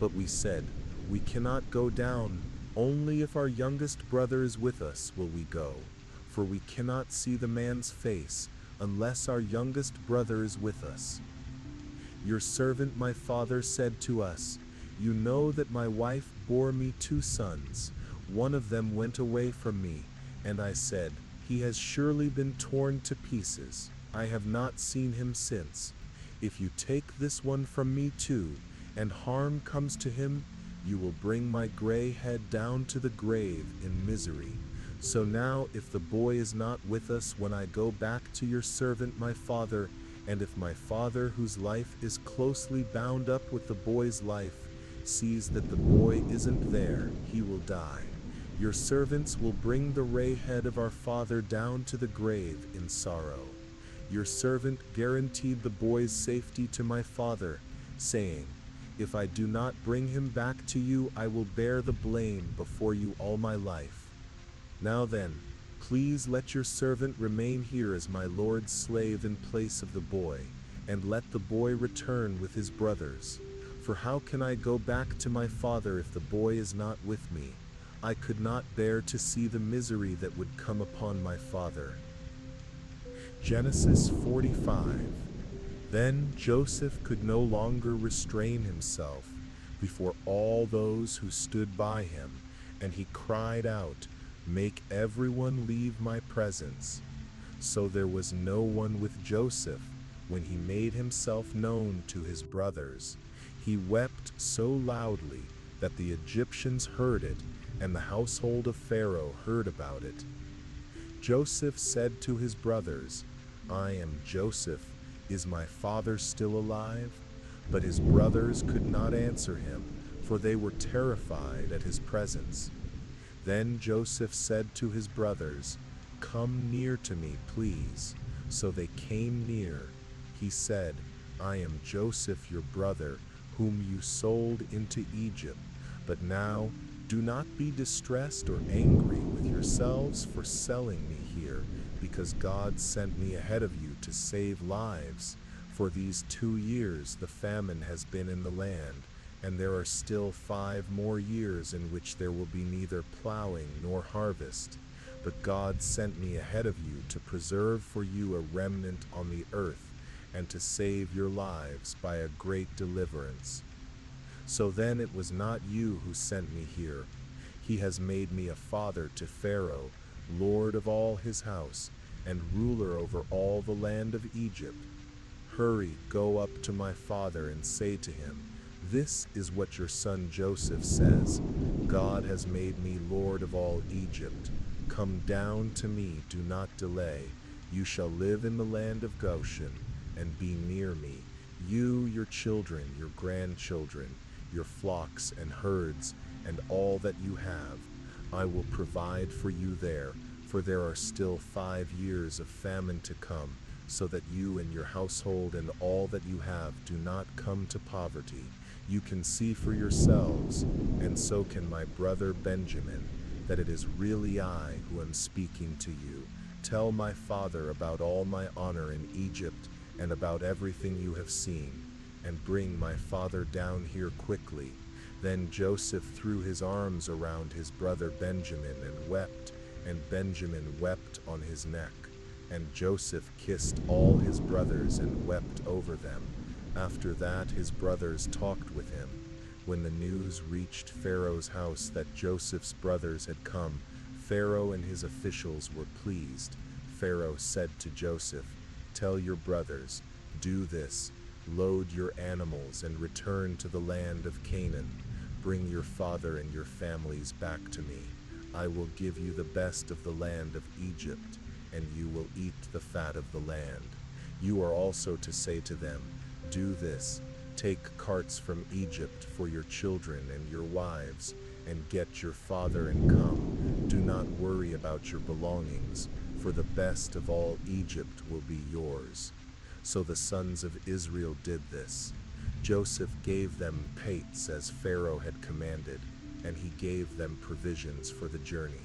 But we said, We cannot go down. Only if our youngest brother is with us will we go. For we cannot see the man's face unless our youngest brother is with us. Your servant my father said to us, You know that my wife bore me 2 sons. One of them went away from me, and I said, He has surely been torn to pieces. I have not seen him since. If you take this one from me too, and harm comes to him, you will bring my gray head down to the grave in misery. So now if the boy is not with us when I go back to your servant my father, and if my father, whose life is closely bound up with the boy's life, sees that the boy isn't there, he will die. Your servants will bring the gray head of our father down to the grave in sorrow. Your servant guaranteed the boy's safety to my father, saying, If I do not bring him back to you, I will bear the blame before you all my life. Now then, please let your servant remain here as my lord's slave in place of the boy, and let the boy return with his brothers. For how can I go back to my father if the boy is not with me? I could not bear to see the misery that would come upon my father. Genesis 45. Then Joseph could no longer restrain himself before all those who stood by him, and he cried out, Make everyone leave my presence. So there was no one with Joseph when he made himself known to his brothers. He wept so loudly that the Egyptians heard it, and the household of Pharaoh heard about it. Joseph said to his brothers, I am Joseph. Is my father still alive? But his brothers could not answer him, for they were terrified at his presence. Then Joseph said to his brothers, Come near to me, please. So they came near. He said, I am Joseph your brother, whom you sold into Egypt. But now do not be distressed or angry with yourselves for selling me here, because God sent me ahead of you to save lives. For these 2 years the famine has been in the land, and there are still 5 more years in which there will be neither plowing nor harvest. But God sent me ahead of you to preserve for you a remnant on the earth, and to save your lives by a great deliverance. So then it was not you who sent me here. He has made me a father to Pharaoh, lord of all his house, and ruler over all the land of Egypt. Hurry, go up to my father and say to him, This is what your son Joseph says, God has made me lord of all Egypt. Come down to me, do not delay. You shall live in the land of Goshen, and be near me, you, your children, your grandchildren, your flocks and herds, and all that you have. I will provide for you there, for there are still 5 years of famine to come, so that you and your household and all that you have do not come to poverty. You can see for yourselves, and so can my brother Benjamin, that it is really I who am speaking to you. Tell my father about all my honor in Egypt, and about everything you have seen, and bring my father down here quickly. Then Joseph threw his arms around his brother Benjamin and wept, and Benjamin wept on his neck. And Joseph kissed all his brothers and wept over them. After that his brothers talked with him. When the news reached Pharaoh's house that Joseph's brothers had come, Pharaoh and his officials were pleased. Pharaoh said to Joseph, Tell your brothers, do this, load your animals and return to the land of Canaan. Bring your father and your families back to me. I will give you the best of the land of Egypt, and you will eat the fat of the land. You are also to say to them, do this, take carts from Egypt for your children and your wives, and get your father and come. Do not worry about your belongings, for the best of all Egypt will be yours. So the sons of Israel did this. Joseph gave them pates as Pharaoh had commanded, and he gave them provisions for the journey.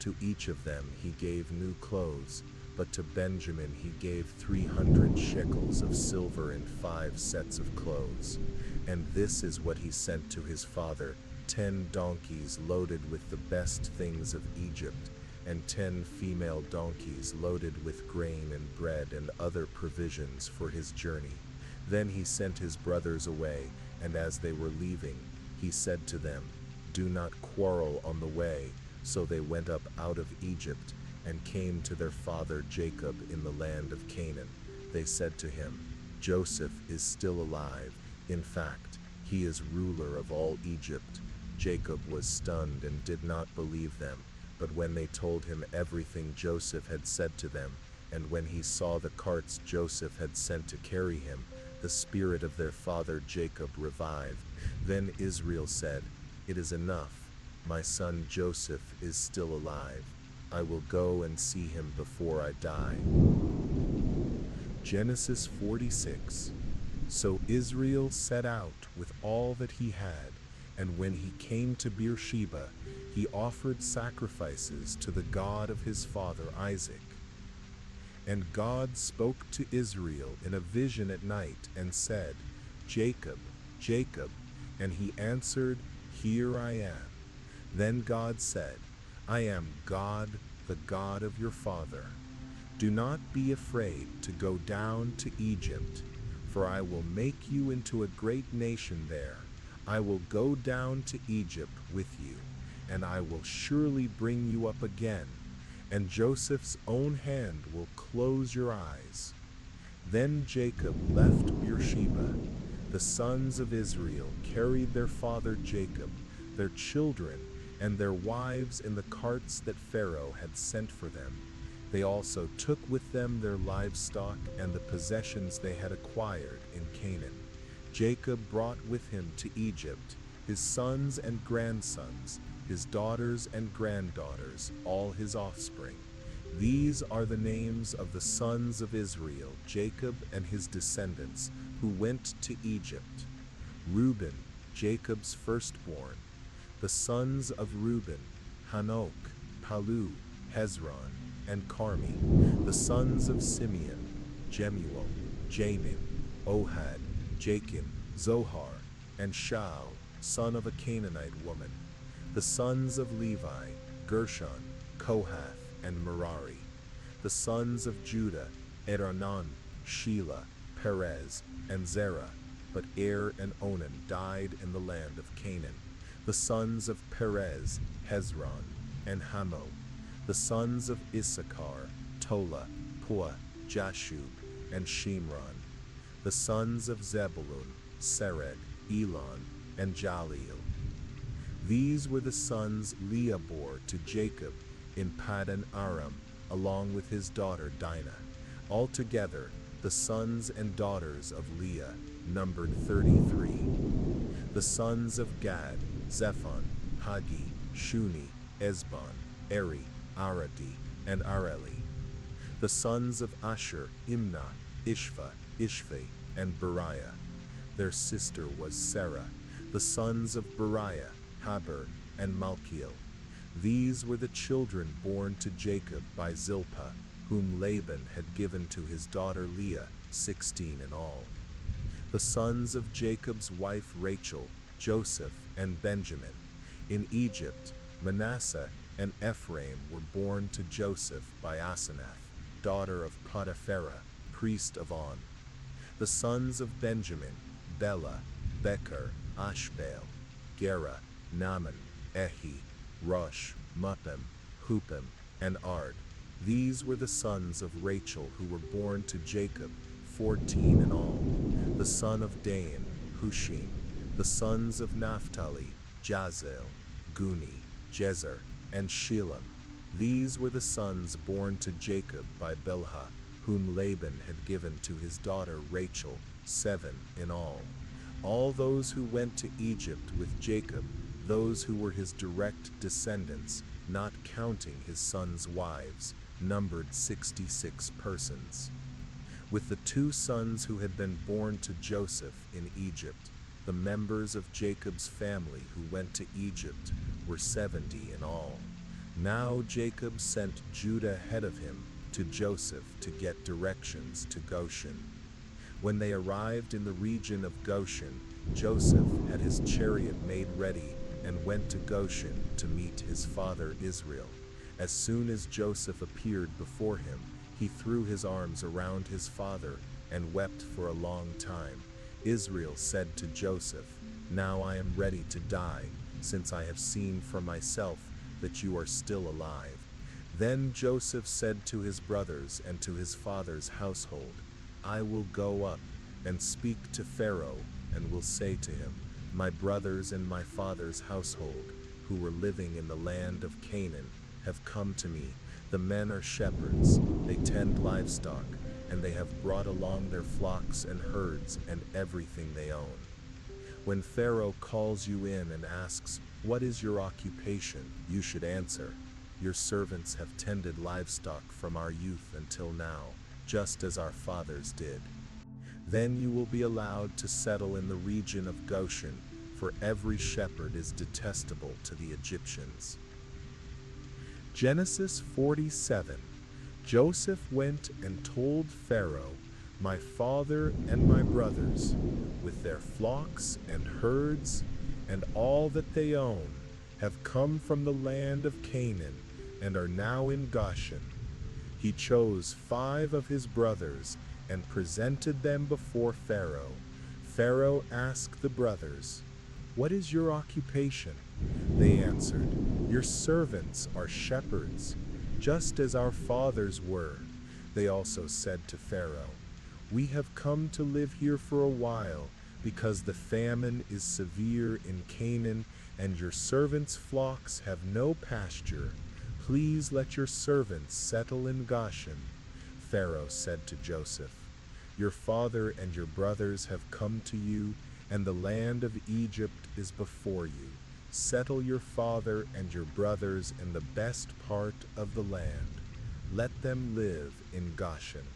To each of them he gave new clothes, but to Benjamin he gave 300 shekels of silver and 5 sets of clothes. And this is what he sent to his father: 10 donkeys loaded with the best things of Egypt, and 10 female donkeys loaded with grain and bread and other provisions for his journey. Then he sent his brothers away, and as they were leaving, he said to them, do not quarrel on the way. So they went up out of Egypt, and came to their father Jacob in the land of Canaan. They said to him, Joseph is still alive. In fact, he is ruler of all Egypt. Jacob was stunned and did not believe them. But when they told him everything Joseph had said to them, and when he saw the carts Joseph had sent to carry him, the spirit of their father Jacob revived. Then Israel said, it is enough. My son Joseph is still alive. I will go and see him before I die. Genesis 46. So Israel set out with all that he had, and when he came to Beersheba, he offered sacrifices to the God of his father Isaac. And God spoke to Israel in a vision at night and said, Jacob, Jacob. And he answered, Here I am. Then God said, I am God, the God of your father. Do not be afraid to go down to Egypt, for I will make you into a great nation there. I will go down to Egypt with you, and I will surely bring you up again, and Joseph's own hand will close your eyes. Then Jacob left Beersheba. The sons of Israel carried their father Jacob, their children, and their wives in the carts that Pharaoh had sent for them. They also took with them their livestock and the possessions they had acquired in Canaan. Jacob brought with him to Egypt his sons and grandsons, his daughters and granddaughters, all his offspring. These are the names of the sons of Israel, Jacob and his descendants, who went to Egypt. Reuben, Jacob's firstborn. The sons of Reuben, Hanok, Palu, Hezron, and Carmi. The sons of Simeon, Jemuel, Jamin, Ohad, Jachin, Zohar, and Shaul, son of a Canaanite woman. The sons of Levi, Gershon, Kohath, and Merari. The sons of Judah, Eranan, Shelah, Perez, and Zerah. But and Onan died in the land of Canaan. The sons of Perez, Hezron, and Hammo. The sons of Issachar, Tola, Puah, Jashub, and Shimron. The sons of Zebulun, Sered, Elon, and Jaleel. These were the sons Leah bore to Jacob in Paddan Aram, along with his daughter Dinah. Altogether, the sons and daughters of Leah numbered 33. The sons of Gad, Zephon, Hagi, Shuni, Esbon, Eri, Aradi, and Areli. The sons of Asher, Imnah, Ishva, Ishvi, and Beriah. Their sister was Sarah. The sons of Beriah, Haber, and Malkiel. These were the children born to Jacob by Zilpah, whom Laban had given to his daughter Leah, 16 in all. The sons of Jacob's wife Rachel, Joseph, and Benjamin. In Egypt, Manasseh and Ephraim were born to Joseph by Asenath, daughter of Potipharah, priest of On. The sons of Benjamin, Bela, Becher, Ashbel, Gera, Naaman, Ehi, Rosh, Muppim, Hupim, and Ard. These were the sons of Rachel who were born to Jacob, 14 in all. The son of Dan, Hushim. The sons of Naphtali, Jazel, Guni, Jezer, and Shilem. These were the sons born to Jacob by Bilhah, whom Laban had given to his daughter Rachel, 7 in all. All those who went to Egypt with Jacob, those who were his direct descendants, not counting his sons' wives, numbered 66 persons. With the 2 sons who had been born to Joseph in Egypt, the members of Jacob's family who went to Egypt were 70 in all. Now Jacob sent Judah ahead of him to Joseph to get directions to Goshen. When they arrived in the region of Goshen, Joseph had his chariot made ready and went to Goshen to meet his father Israel. As soon as Joseph appeared before him, he threw his arms around his father and wept for a long time. Israel said to Joseph, "Now I am ready to die, since I have seen for myself that you are still alive." Then Joseph said to his brothers and to his father's household, "I will go up and speak to Pharaoh and will say to him, 'My brothers and my father's household, who were living in the land of Canaan, have come to me. The men are shepherds, they tend livestock, and they have brought along their flocks and herds and everything they own.' When Pharaoh calls you in and asks, 'What is your occupation?' you should answer, 'Your servants have tended livestock from our youth until now, just as our fathers did.' Then you will be allowed to settle in the region of Goshen, for every shepherd is detestable to the Egyptians." Genesis 47. Joseph went and told Pharaoh, "My father and my brothers, with their flocks and herds and all that they own, have come from the land of Canaan and are now in Goshen." He chose 5 of his brothers and presented them before Pharaoh. Pharaoh asked the brothers, "What is your occupation?" They answered, "Your servants are shepherds, just as our fathers were." They also said to Pharaoh, "We have come to live here for a while, because the famine is severe in Canaan, and your servants' flocks have no pasture. Please let your servants settle in Goshen." Pharaoh said to Joseph, "Your father and your brothers have come to you, and the land of Egypt is before you. Settle your father and your brothers in the best part of the land. Let them live in Goshen.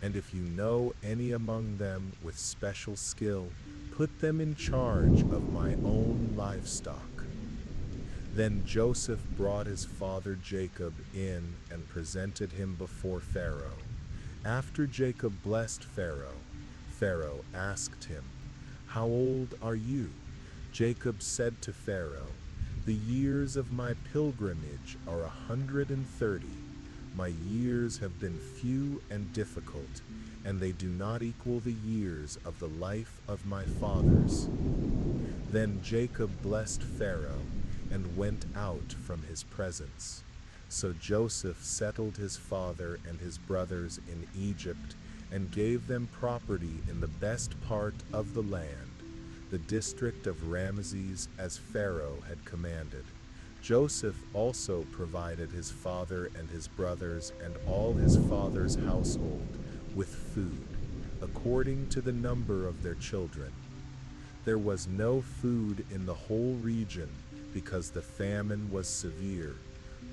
And if you know any among them with special skill, put them in charge of my own livestock." Then Joseph brought his father Jacob in and presented him before Pharaoh. After Jacob blessed Pharaoh, Pharaoh asked him, "How old are you?" Jacob said to Pharaoh, "The years of my pilgrimage are 130. My years have been few and difficult, and they do not equal the years of the life of my fathers." Then Jacob blessed Pharaoh and went out from his presence. So Joseph settled his father and his brothers in Egypt and gave them property in the best part of the land, the district of Ramesses, as Pharaoh had commanded. Joseph also provided his father and his brothers and all his father's household with food, according to the number of their children. There was no food in the whole region because the famine was severe.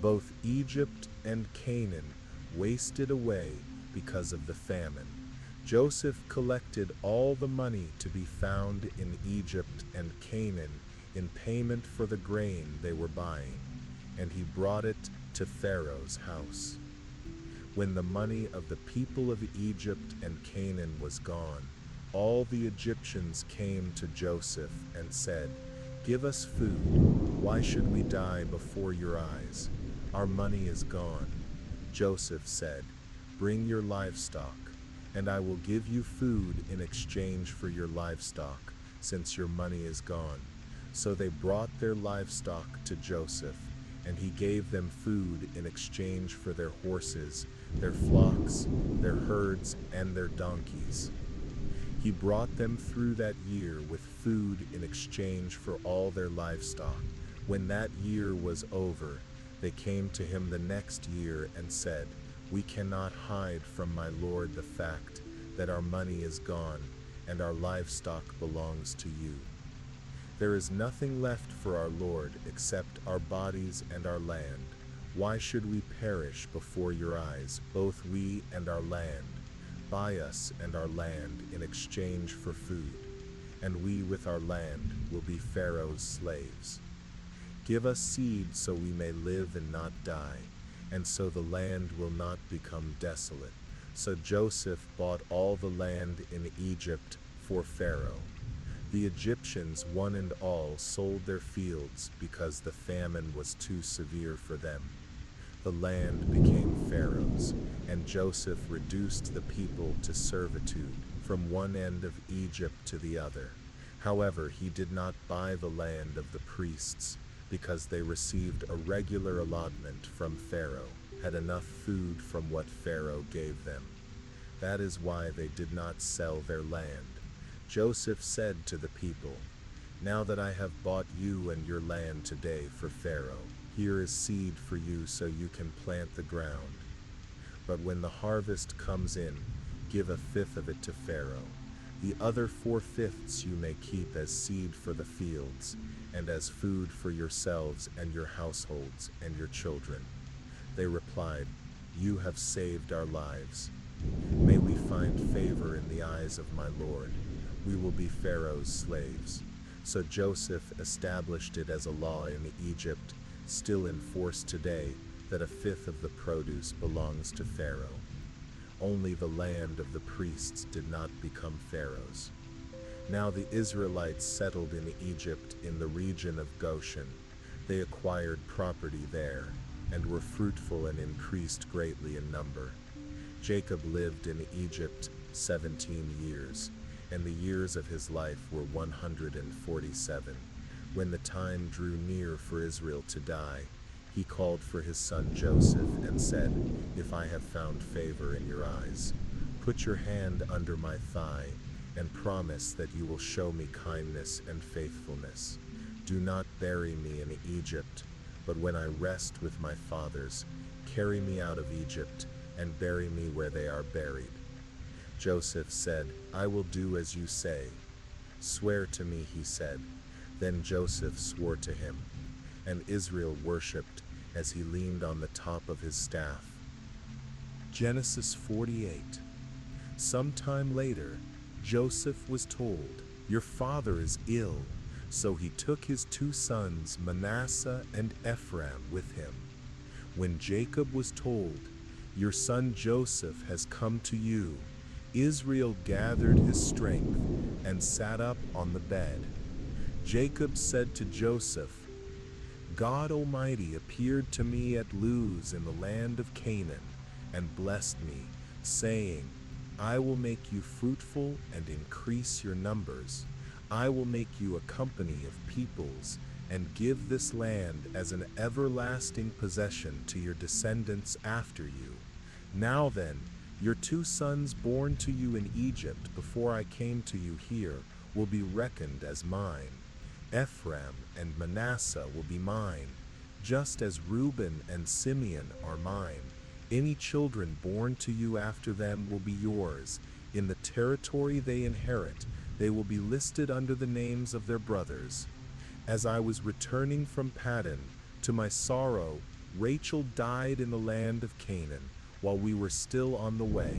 Both Egypt and Canaan wasted away because of the famine. Joseph collected all the money to be found in Egypt and Canaan in payment for the grain they were buying, and he brought it to Pharaoh's house. When the money of the people of Egypt and Canaan was gone, all the Egyptians came to Joseph and said, "Give us food. Why should we die before your eyes? Our money is gone." Joseph said, "Bring your livestock, and I will give you food in exchange for your livestock, since your money is gone." So they brought their livestock to Joseph, and he gave them food in exchange for their horses, their flocks, their herds, and their donkeys. He brought them through that year with food in exchange for all their livestock. When that year was over, they came to him the next year and said, "We cannot hide from my lord the fact that our money is gone and our livestock belongs to you. There is nothing left for our lord except our bodies and our land. Why should we perish before your eyes, both we and our land? Buy us and our land in exchange for food, and we with our land will be Pharaoh's slaves. Give us seed so we may live and not die, and so the land will not become desolate." So Joseph bought all the land in Egypt for Pharaoh. The Egyptians, one and all, sold their fields because the famine was too severe for them. The land became Pharaoh's, and Joseph reduced the people to servitude from one end of Egypt to the other. However, he did not buy the land of the priests, because they received a regular allotment from Pharaoh, had enough food from what Pharaoh gave them. That is why they did not sell their land. Joseph said to the people, "Now that I have bought you and your land today for Pharaoh, here is seed for you so you can plant the ground. But when the harvest comes in, give a fifth of it to Pharaoh. The other 4/5 you may keep as seed for the fields, and as food for yourselves and your households and your children." They replied, "You have saved our lives. May we find favor in the eyes of my lord. We will be Pharaoh's slaves." So Joseph established it as a law in Egypt, still in force today, that a fifth of the produce belongs to Pharaoh. Only the land of the priests did not become Pharaoh's. Now the Israelites settled in Egypt in the region of Goshen. They acquired property there, and were fruitful and increased greatly in number. Jacob lived in Egypt 17 years, and the years of his life were 147. When the time drew near for Israel to die, he called for his son Joseph and said, "If I have found favor in your eyes, put your hand under my thigh and promise that you will show me kindness and faithfulness. Do not bury me in Egypt, but when I rest with my fathers, carry me out of Egypt and bury me where they are buried." Joseph said, "I will do as you say." "Swear to me," he said. Then Joseph swore to him, and Israel worshipped as he leaned on the top of his staff. Genesis 48. Sometime later, Joseph was told, "Your father is ill." So he took his 2 sons, Manasseh and Ephraim, with him. When Jacob was told, "Your son Joseph has come to you," Israel gathered his strength and sat up on the bed. Jacob said to Joseph, "God Almighty appeared to me at Luz in the land of Canaan and blessed me, saying, 'I will make you fruitful and increase your numbers. I will make you a company of peoples and give this land as an everlasting possession to your descendants after you.' Now then, your 2 sons born to you in Egypt before I came to you here will be reckoned as mine. Ephraim and Manasseh will be mine, just as Reuben and Simeon are mine. Any children born to you after them will be yours. In the territory they inherit, they will be listed under the names of their brothers. As I was returning from Paddan, to my sorrow, Rachel died in the land of Canaan, while we were still on the way,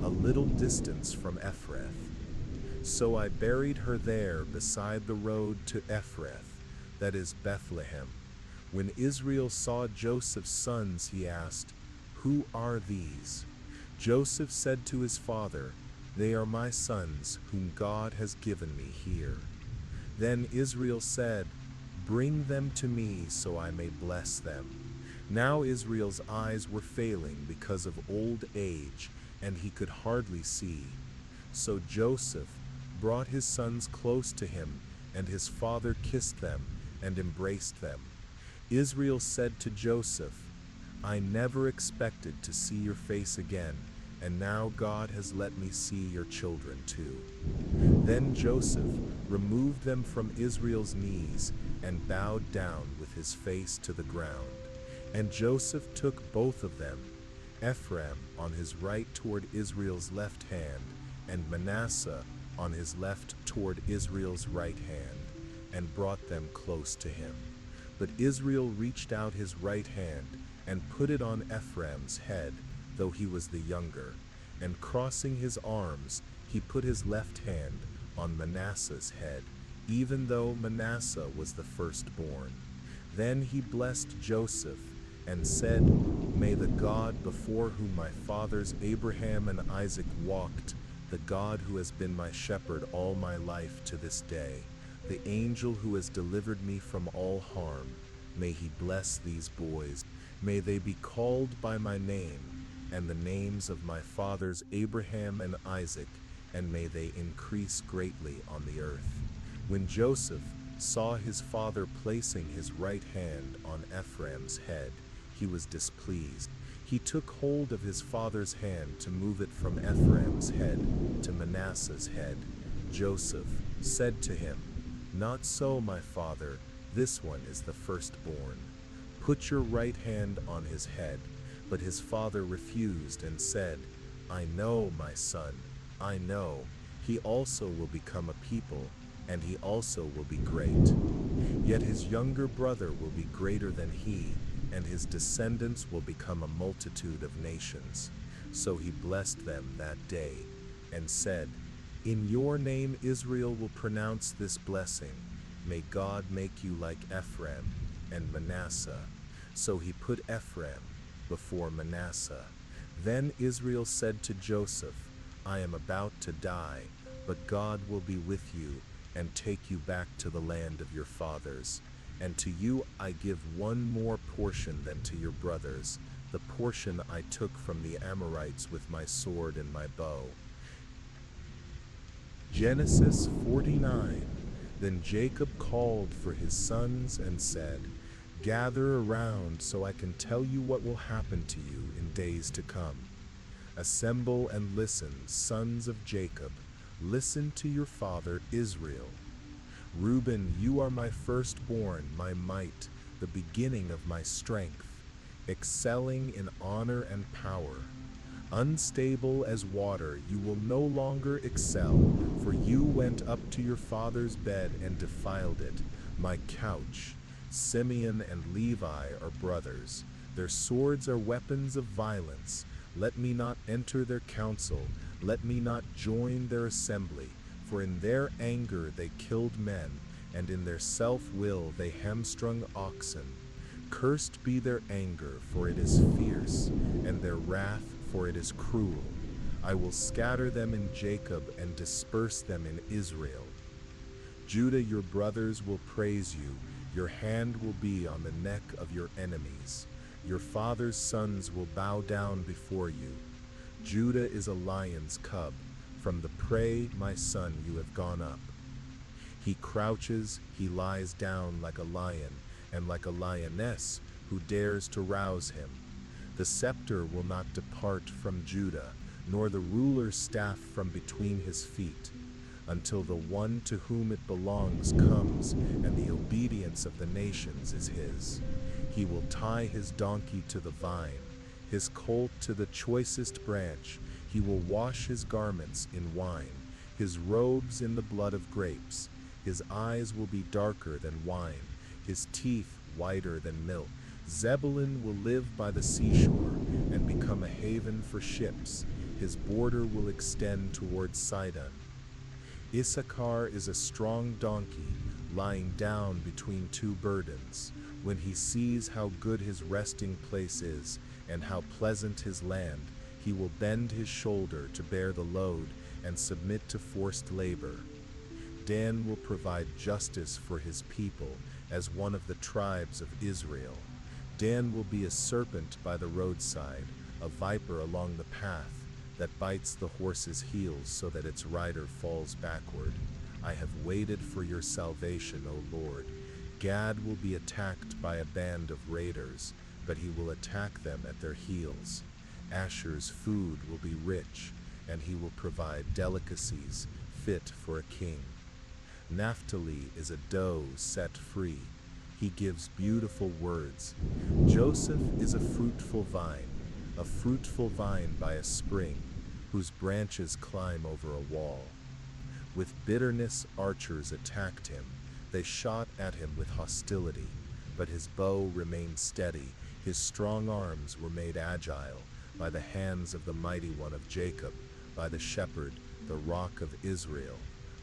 a little distance from Ephrath. So I buried her there beside the road to Ephrath, that is Bethlehem. When Israel saw Joseph's sons, he asked, 'Who are these?' Joseph said to his father, 'They are my sons, whom God has given me here.' Then Israel said, 'Bring them to me so I may bless them.' Now Israel's eyes were failing because of old age, and he could hardly see. So Joseph brought his sons close to him, and his father kissed them and embraced them. Israel said to Joseph, 'I never expected to see your face again, and now God has let me see your children too." Then Joseph removed them from Israel's knees and bowed down with his face to the ground. And Joseph took both of them, Ephraim on his right toward Israel's left hand, and Manasseh on his left toward Israel's right hand, and brought them close to him. But Israel reached out his right hand and put it on Ephraim's head, though he was the younger, and crossing his arms, he put his left hand on Manasseh's head, even though Manasseh was the firstborn. Then he blessed Joseph and said, "May the God before whom my fathers Abraham and Isaac walked, the God who has been my shepherd all my life to this day, the angel who has delivered me from all harm, may he bless these boys. May they be called by my name and the names of my fathers Abraham and Isaac, and may they increase greatly on the earth." When Joseph saw his father placing his right hand on Ephraim's head, he was displeased. He took hold of his father's hand to move it from Ephraim's head to Manasseh's head. Joseph said to him, "Not so, my father, this one is the firstborn. Put your right hand on his head." But his father refused and said, "I know, my son, I know. He also will become a people, and he also will be great. Yet his younger brother will be greater than he, and his descendants will become a multitude of nations." So he blessed them that day, and said, "In your name Israel will pronounce this blessing. May God make you like Ephraim and Manasseh." So he put Ephraim before Manasseh. Then Israel said to Joseph, "I am about to die, but God will be with you and take you back to the land of your fathers. And to you I give one more portion than to your brothers, the portion I took from the Amorites with my sword and my bow." Genesis 49. Then Jacob called for his sons and said, "Gather around so I can tell you what will happen to you in days to come. Assemble and listen, sons of Jacob. Listen to your father Israel. Reuben, you are my firstborn, my might, the beginning of my strength, excelling in honor and power. Unstable as water, you will no longer excel, for you went up to your father's bed and defiled it, my couch. Simeon and Levi are brothers. Their swords are weapons of violence. Let me not enter their council. Let me not join their assembly. For in their anger they killed men, and in their self-will they hamstrung oxen. Cursed be their anger, for it is fierce, and their wrath, for it is cruel. I will scatter them in Jacob and disperse them in Israel. Judah, your brothers will praise you. Your hand will be on the neck of your enemies. Your father's sons will bow down before you. Judah is a lion's cub. From the prey, my son, you have gone up. He crouches, he lies down like a lion, and like a lioness who dares to rouse him. The scepter will not depart from Judah, nor the ruler's staff from between his feet, until the one to whom it belongs comes, and the obedience of the nations is his. He will tie his donkey to the vine, his colt to the choicest branch. He will wash his garments in wine, his robes in the blood of grapes. His eyes will be darker than wine, his teeth whiter than milk. Zebulun will live by the seashore and become a haven for ships. His border will extend toward Sidon. Issachar is a strong donkey, lying down between two burdens. When he sees how good his resting place is, and how pleasant his land, he will bend his shoulder to bear the load and submit to forced labor. Dan will provide justice for his people as one of the tribes of Israel. Dan will be a serpent by the roadside, a viper along the path that bites the horse's heels so that its rider falls backward. I have waited for your salvation, O Lord. Gad will be attacked by a band of raiders, but he will attack them at their heels. Asher's food will be rich, and he will provide delicacies fit for a king. Naphtali is a doe set free. He gives beautiful words. Joseph is a fruitful vine by a spring, whose branches climb over a wall. With bitterness archers attacked him. They shot at him with hostility, but his bow remained steady. His strong arms were made agile by the hands of the mighty one of Jacob, by the shepherd, the rock of Israel,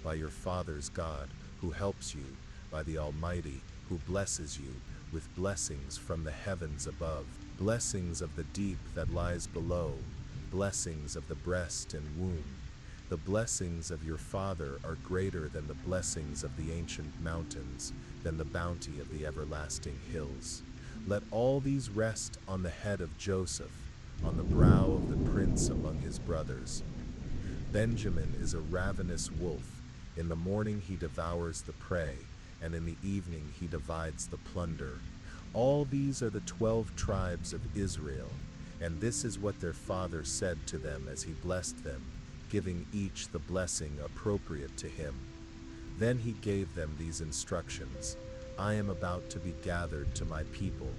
by your father's God, who helps you, by the Almighty, who blesses you with blessings from the heavens above, blessings of the deep that lies below, blessings of the breast and womb. The blessings of your father are greater than the blessings of the ancient mountains, than the bounty of the everlasting hills. Let all these rest on the head of Joseph, on the brow of the prince among his brothers. Benjamin is a ravenous wolf. In the morning he devours the prey, and in the evening he divides the plunder. All these are the 12 tribes of Israel, and this is what their father said to them as he blessed them, giving each the blessing appropriate to him. Then he gave them these instructions: I am about to be gathered to my people.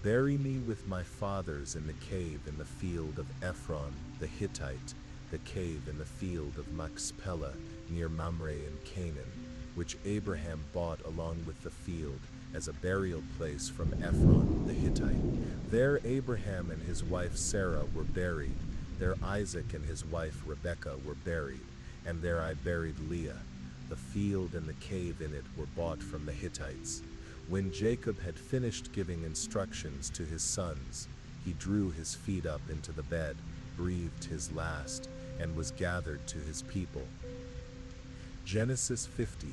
Bury me with my fathers in the cave in the field of Ephron the Hittite, the cave in the field of Machpelah near Mamre in Canaan, which Abraham bought along with the field as a burial place from Ephron the Hittite. There Abraham and his wife Sarah were buried. There Isaac and his wife Rebekah were buried, and there I buried Leah. The field and the cave in it were bought from the Hittites. When Jacob had finished giving instructions to his sons, he drew his feet up into the bed, breathed his last, and was gathered to his people. Genesis 50.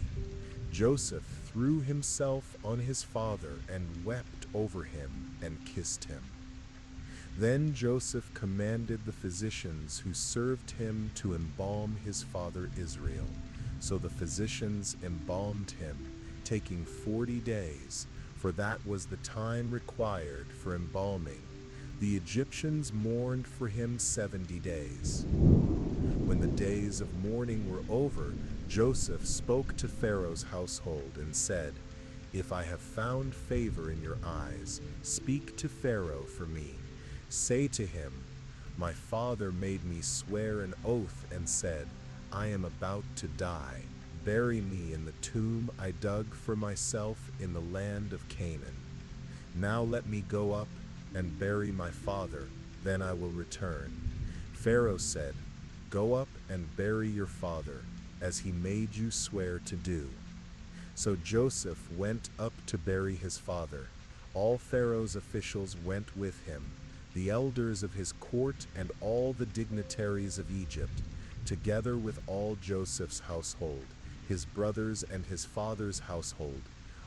Joseph threw himself on his father and wept over him and kissed him. Then Joseph commanded the physicians who served him to embalm his father Israel. So the physicians embalmed him, taking 40 days, for that was the time required for embalming. The Egyptians mourned for him 70 days. When the days of mourning were over, Joseph spoke to Pharaoh's household and said, If I have found favor in your eyes, speak to Pharaoh for me. Say to him, My father made me swear an oath and said, I am about to die. Bury me in the tomb I dug for myself in the land of Canaan. Now let me go up and bury my father, then I will return. Pharaoh said, Go up and bury your father, as he made you swear to do. So Joseph went up to bury his father. All Pharaoh's officials went with him, the elders of his court and all the dignitaries of Egypt, together with all Joseph's household, his brothers and his father's household.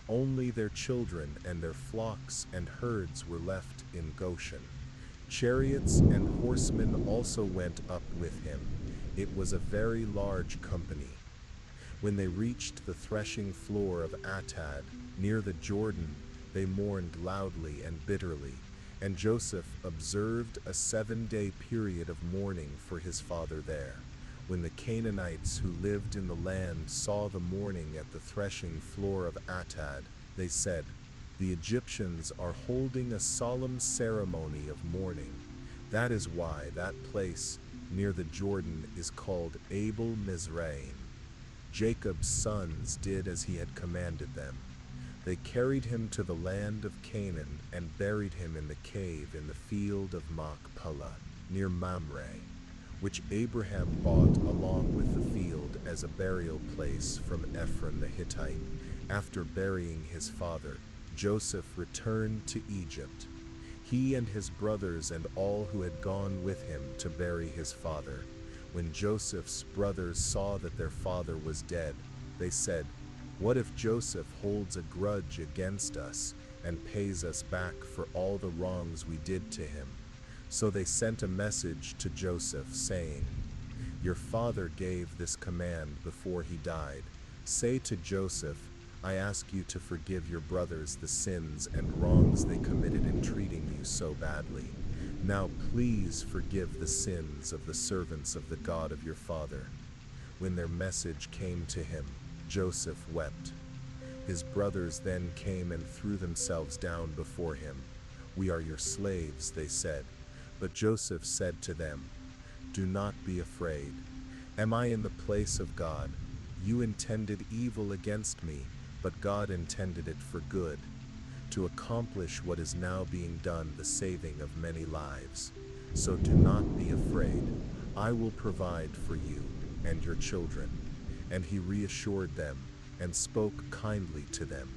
Only their children and their flocks and herds were left in Goshen. Chariots and horsemen also went up with him. It was a very large company. When they reached the threshing floor of Atad, near the Jordan, they mourned loudly and bitterly, and Joseph observed a 7-day period of mourning for his father there. When the Canaanites who lived in the land saw the mourning at the threshing floor of Atad, they said, The Egyptians are holding a solemn ceremony of mourning. That is why that place near the Jordan is called Abel Mizraim. Jacob's sons did as he had commanded them. They carried him to the land of Canaan and buried him in the cave in the field of Machpelah, near Mamre, which Abraham bought along with the field as a burial place from Ephron the Hittite. After burying his father, Joseph returned to Egypt. He and his brothers and all who had gone with him to bury his father. When Joseph's brothers saw that their father was dead, they said, What if Joseph holds a grudge against us and pays us back for all the wrongs we did to him? So they sent a message to Joseph, saying, Your father gave this command before he died. Say to Joseph, I ask you to forgive your brothers the sins and wrongs they committed in treating you so badly. Now please forgive the sins of the servants of the God of your father." When their message came to him, Joseph wept. His brothers then came and threw themselves down before him. "We are your slaves," they said. But Joseph said to them, "Do not be afraid. Am I in the place of God? You intended evil against me, but God intended it for good, to accomplish what is now being done, the saving of many lives. So do not be afraid. I will provide for you and your children." And he reassured them and spoke kindly to them.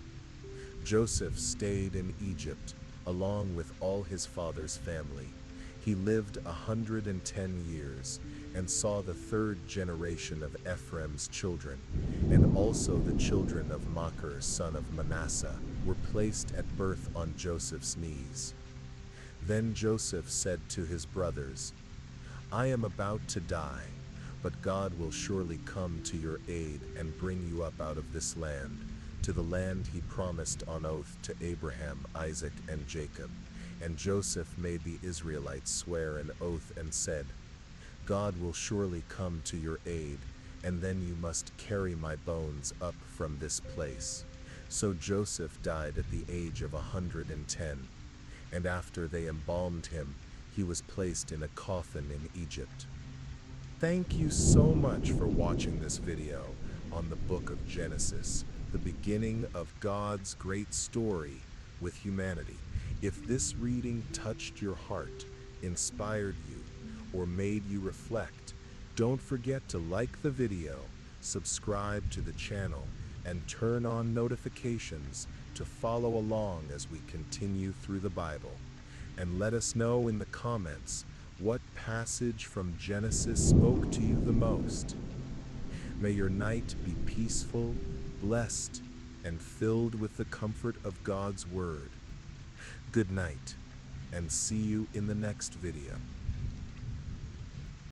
Joseph stayed in Egypt along with all his father's family. He lived 110 years and saw the third generation of Ephraim's children, and also the children of Machir, son of Manasseh, were placed at birth on Joseph's knees. Then Joseph said to his brothers, "I am about to die, but God will surely come to your aid and bring you up out of this land, to the land he promised on oath to Abraham, Isaac, and Jacob." And Joseph made the Israelites swear an oath and said, "God will surely come to your aid, and then you must carry my bones up from this place." So Joseph died at the age of 110, and after they embalmed him, he was placed in a coffin in Egypt. Thank you so much for watching this video on the book of Genesis, the beginning of God's great story with humanity. If this reading touched your heart, inspired you, or made you reflect, don't forget to like the video, subscribe to the channel, and turn on notifications to follow along as we continue through the Bible. And let us know in the comments what passage from Genesis spoke to you the most. May your night be peaceful, blessed, and filled with the comfort of God's Word. Good night, and see you in the next video.